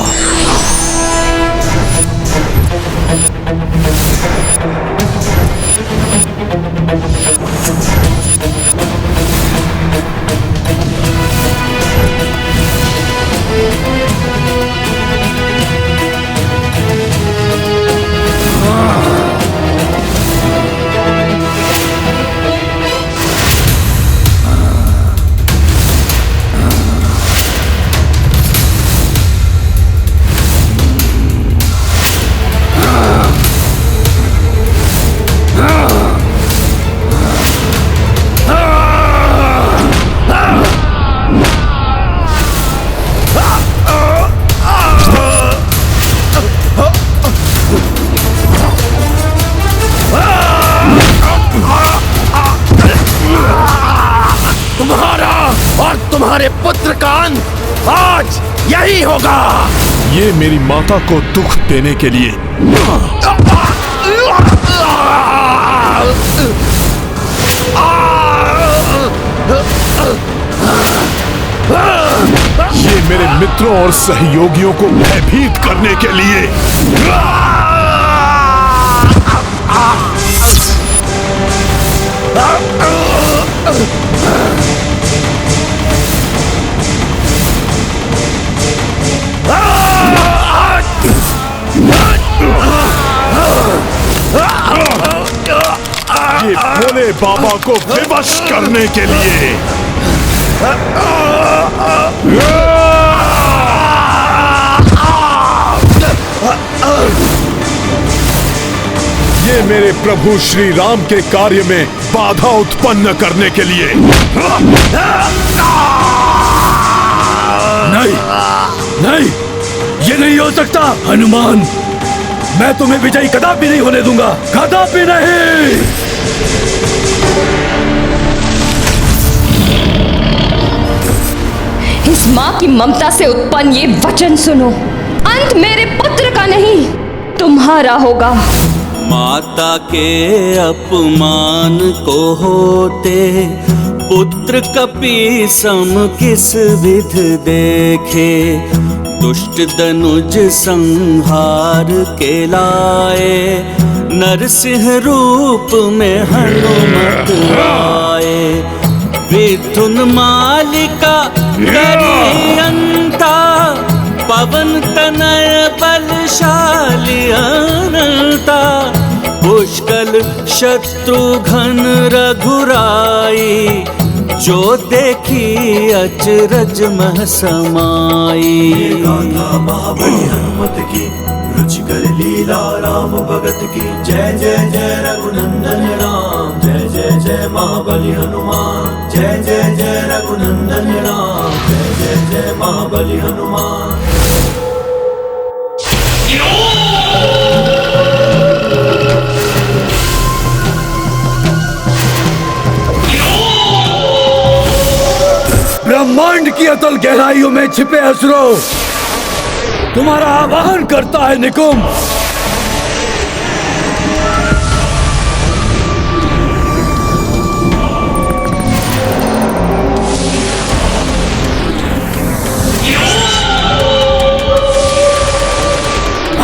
तुम्हारे पुत्र का अंत आज यही होगा। ये मेरी माता को दुख देने के लिए ये मेरे मित्रों और सहयोगियों को भयभीत करने के लिए ये भोले बाबा को विवश करने के लिए। ये मेरे प्रभु श्री राम के कार्य में बाधा उत्पन्न करने के लिए। नहीं, नहीं, ये नहीं हो सकता हनुमान। मैं तुम्हें विजयी कदापि नहीं होने दूंगा, कदापि नहीं। इस माँ की ममता से उत्पन्न ये वचन सुनो, अंत मेरे पुत्र का नहीं तुम्हारा होगा। माता के अपमान को होते पुत्र कपि सम किस विध देखे। दुष्ट दनुज संहार के लाए, नरसिंह रूप में हनुमत आए। विधुन मालिका करी अंता, पवन तनय बलशाली अनंता। पुष्कल शत्रुघ्न रघुराई, जो देखी अचरज मह समाई। गाथा महाबली हनुमत की, रुचिकर लीला राम भगत की। जय जय जय रघुनंदन राम, जय जय जय महाबली हनुमान। जय जय जय रघुनंदन राम, जय जय जय महाबली हनुमान। ब्रह्मांड की अतल गहराइयों में छिपे असुरों, तुम्हारा आवाहन करता है निकुंभ।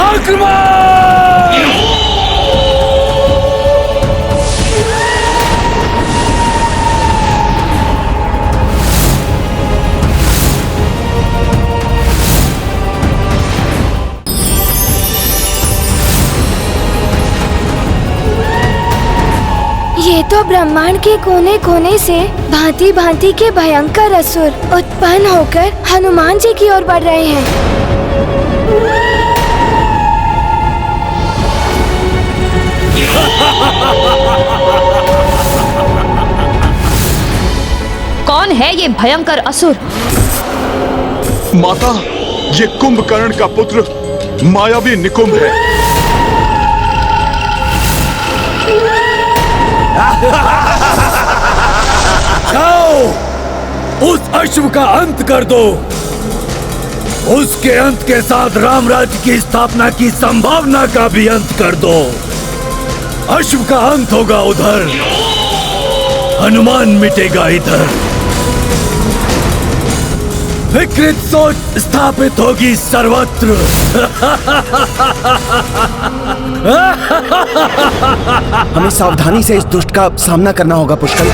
आक्रमण! ये तो ब्रह्मांड के कोने कोने से भांति भांति के भयंकर असुर उत्पन्न होकर हनुमान जी की ओर बढ़ रहे हैं। कौन है ये भयंकर असुर? माता, ये कुंभकर्ण का पुत्र मायावी निकुंभ है। जाओ, उस अश्व का अंत कर दो। उसके अंत के साथ राम राज्य की स्थापना की संभावना का भी अंत कर दो। अश्व का अंत होगा उधर, हनुमान मिटेगा इधर। विकृत सोच स्थापित होगी सर्वत्र। हमें सावधानी से इस दुष्ट का सामना करना होगा पुष्कल।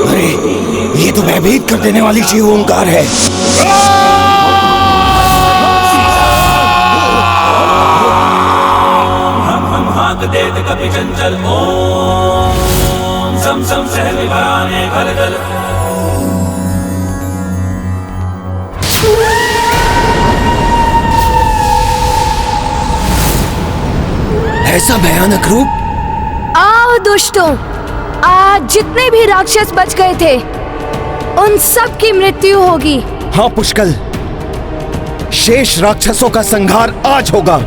अरे, ये तो भयभीत कर देने वाली शिव ओंकार है। हम हाथ देत कपि चंचल, ओम सम सम सहविवाने खलदल। ऐसा भयानक रूप। आओ दुष्टों, आज जितने भी राक्षस बच गए थे उन सब की मृत्यु होगी। हाँ पुष्कल, शेष राक्षसों का संहार आज होगा।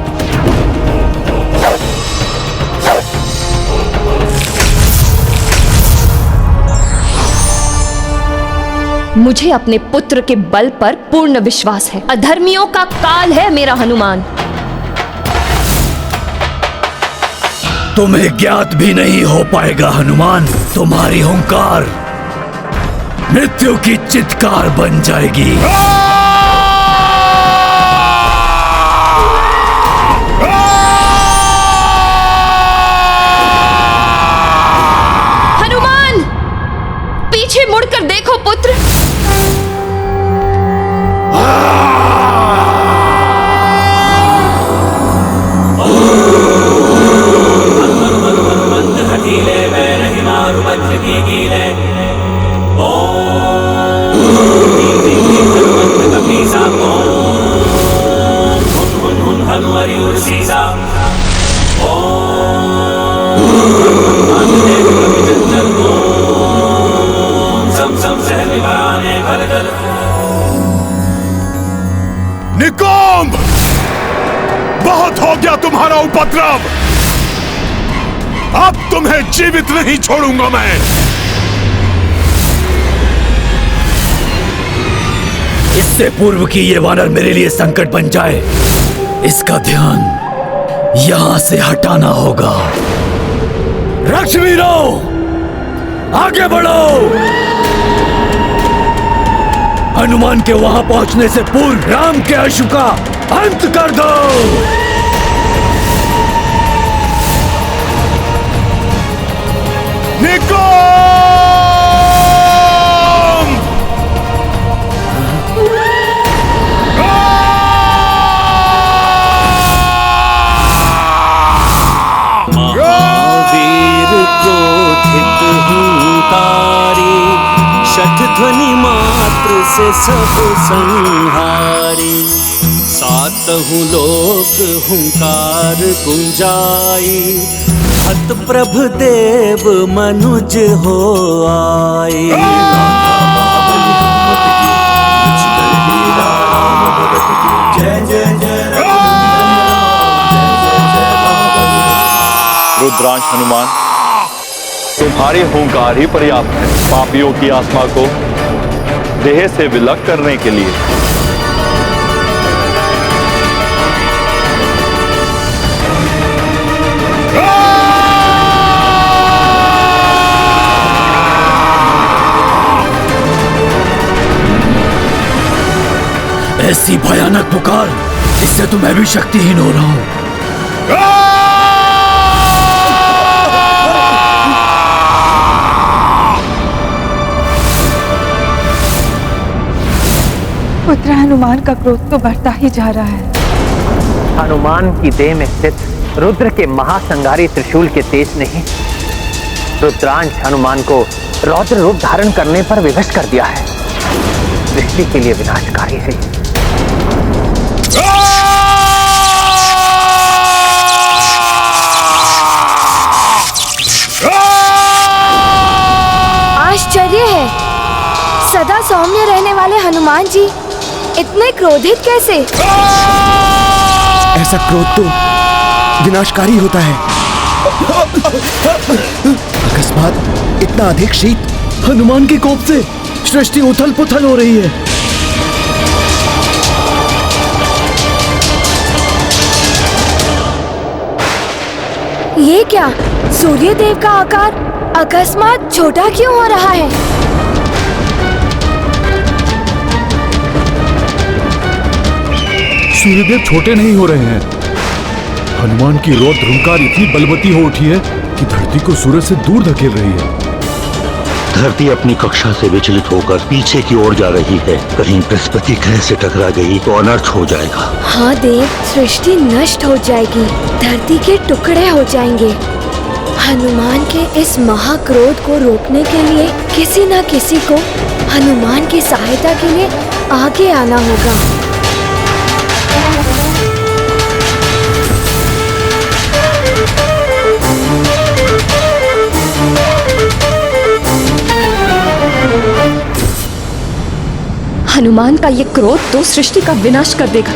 मुझे अपने पुत्र के बल पर पूर्ण विश्वास है। अधर्मियों का काल है मेरा हनुमान। तुम्हें ज्ञात भी नहीं हो पाएगा हनुमान। तुम्हारी हुंकार मृत्यु की चित्कार बन जाएगी। हनुमान, पीछे मुड़कर देखो पुत्र। निकोम्ब, बहुत हो गया तुम्हारा उपद्रव। अब तुम्हें जीवित नहीं छोड़ूंगा मैं। इससे पूर्व कि ये वानर मेरे लिए संकट बन जाए, इसका ध्यान यहां से हटाना होगा। रक्षवीरों, आगे बढ़ो। हनुमान के वहां पहुंचने से पूर्व राम के अश्व का अंत कर दो। महावीर क्रोधित हुंकारी, शठ ध्वनि मात्र से सब संहारी। सातहु लोक हुंकार गुंजाई, हत प्रभु देव मनुज हो आए। रुद्रांश हनुमान, तुम्हारी हुंकार ही पर्याप्त है पापियों की आत्मा को देह से विलग करने के लिए। ऐसी भयानक पुकार, इससे तो मैं भी शक्तिहीन हो रहा हूं। पुत्र हनुमान का क्रोध तो बढ़ता ही जा रहा है। हनुमान की देह में स्थित रुद्र के महासंगारी त्रिशूल के तेज ने ही रुद्रांश हनुमान को रौद्र रूप धारण करने पर विवश कर दिया है। सृष्टि के लिए विनाशकारी है। आश्चर्य है, सदा सौम्य रहने वाले हनुमान जी इतने क्रोधित कैसे? ऐसा क्रोध तो विनाशकारी होता है। अकस्मात इतना अधिक शीत। हनुमान के कोप से सृष्टि उथल पुथल हो रही है। ये क्या? सूर्य देव का आकार अकस्मात छोटा क्यों हो रहा है? सूर्यदेव छोटे नहीं हो रहे हैं। हनुमान की रौद्र हुंकार इतनी बलवती हो उठी है कि धरती को सूरज से दूर धकेल रही है। धरती अपनी कक्षा से विचलित होकर पीछे की ओर जा रही है। कहीं बृहस्पति ग्रह से टकरा गई तो अनर्थ हो जाएगा। हाँ देव, सृष्टि नष्ट हो जाएगी, धरती के टुकड़े हो जाएंगे। हनुमान के इस महाक्रोध को रोकने के लिए किसी न किसी को हनुमान की सहायता के लिए आगे आना होगा। हनुमान का ये क्रोध तो सृष्टि का विनाश कर देगा।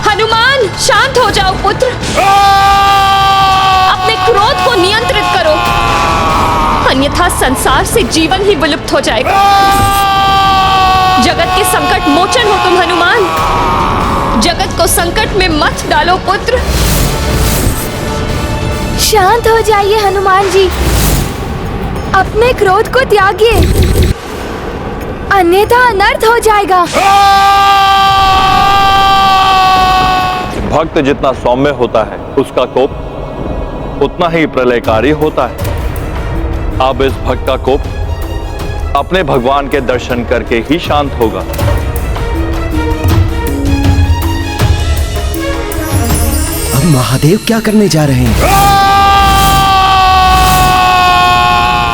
हनुमान, शांत हो जाओ पुत्र। अपने क्रोध को नियंत्रित करो, अन्यथा संसार से जीवन ही विलुप्त हो जाएगा। जगत के संकट मोचन हो तुम हनुमान। डालो पुत्र। शांत हो जाइए हनुमान जी, अपने क्रोध को त्यागिए, अन्यथा अनर्थ हो जाएगा। भक्त जितना सौम्य होता है उसका कोप उतना ही प्रलयकारी होता है। अब इस भक्त का कोप अपने भगवान के दर्शन करके ही शांत होगा। अब महादेव क्या करने जा रहे हैं?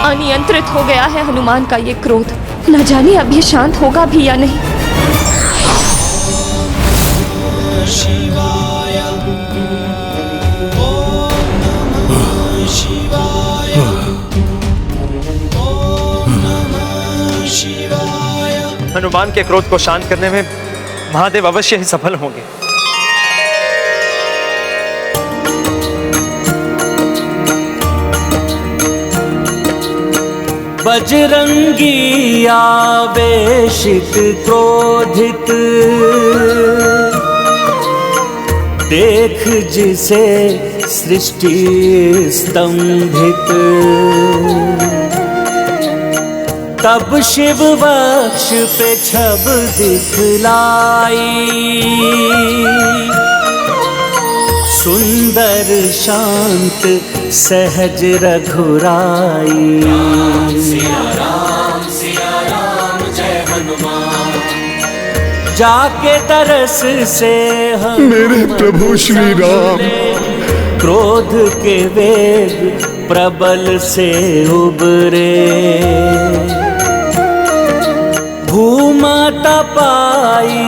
अनियंत्रित हो गया है हनुमान का ये क्रोध, न जाने अब ये शांत होगा भी या नहीं। हनुमान के क्रोध को शांत करने में महादेव अवश्य ही सफल होंगे। बजरंगी आवेशित क्रोधित, देख जिसे सृष्टि स्तंभित। तब शिव वक्ष पे छब दिखलाई, सुंदर शांत सहज रघुराई। सिया राम जय हनुमान। जाके तरस से हम मेरे प्रभु श्री राम, क्रोध के वेग प्रबल से उबरे। भूमाता पाई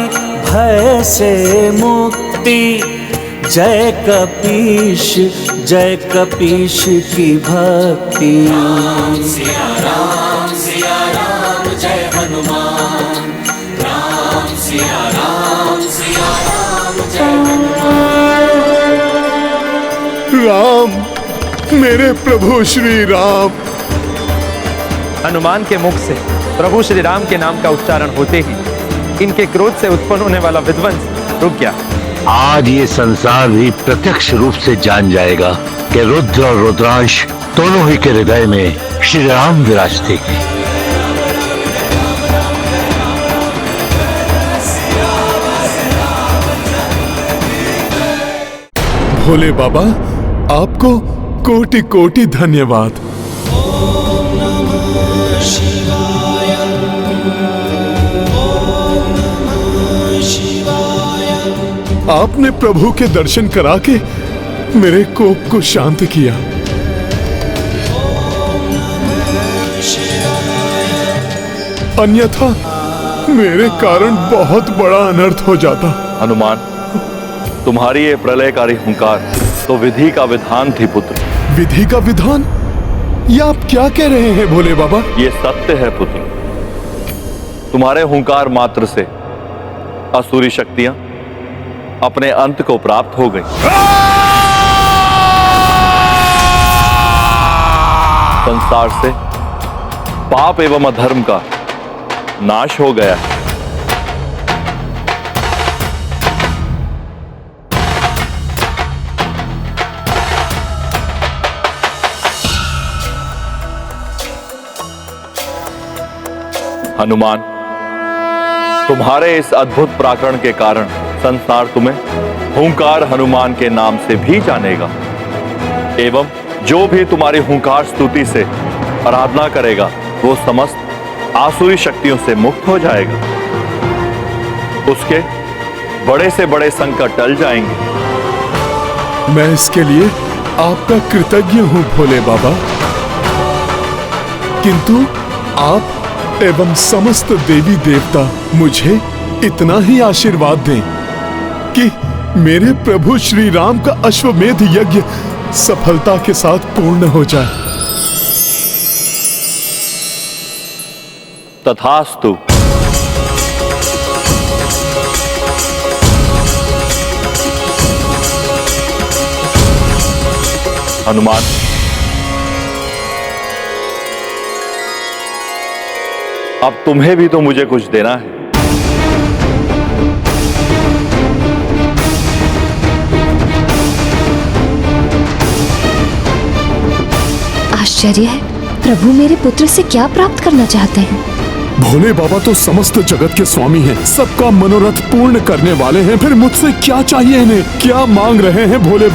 भय से मुक्ति, जय कपीश की भक्ति। सिया राम जय हनुमान। राम सिया राम जय हनुमान। राम, मेरे प्रभु श्री राम। हनुमान के मुख से प्रभु श्री राम के नाम का उच्चारण होते ही इनके क्रोध से उत्पन्न होने वाला विध्वंस रुक गया। आज ये संसार भी प्रत्यक्ष रूप से जान जाएगा कि रुद्र और रुद्रांश दोनों ही के हृदय में श्री राम विराजते हैं। भोले बाबा, आपको कोटि कोटि धन्यवाद। आपने प्रभु के दर्शन करा के मेरे कोप को शांत किया। अन्यथा मेरे कारण बहुत बड़ा अनर्थ हो जाता। हनुमान, तुम्हारी ये प्रलयकारी हुंकार तो विधि का विधान थी पुत्र। विधि का विधान? ये आप क्या कह रहे हैं भोले बाबा? ये सत्य है पुत्र। तुम्हारे हुंकार मात्र से असुरी शक्तियां अपने अंत को प्राप्त हो गई। संसार से पाप एवं अधर्म का नाश हो गया है। हनुमान, तुम्हारे इस अद्भुत पराक्रम के कारण संसार तुम्हें हुंकार हनुमान के नाम से भी जानेगा एवं जो भी तुम्हारी हुंकार स्तुति से आराधना करेगा वो समस्त आसुरी शक्तियों से मुक्त हो जाएगा। उसके बड़े से बड़े संकट टल जाएंगे। मैं इसके लिए आपका कृतज्ञ हूं भोले बाबा, किंतु आप एवं समस्त देवी देवता मुझे इतना ही आशीर्वाद दें कि मेरे प्रभु श्री राम का अश्वमेध यज्ञ सफलता के साथ पूर्ण हो जाए। तथास्तु। हनुमान, अब तुम्हें भी तो मुझे कुछ देना है। आश्चर्य है, प्रभु मेरे पुत्र से क्या प्राप्त करना चाहते हैं? भोले बाबा तो समस्त जगत के स्वामी हैं, सबका मनोरथ पूर्ण करने वाले हैं। फिर मुझसे क्या चाहिए इन्हें? क्या मांग रहे हैं भोले बाबा?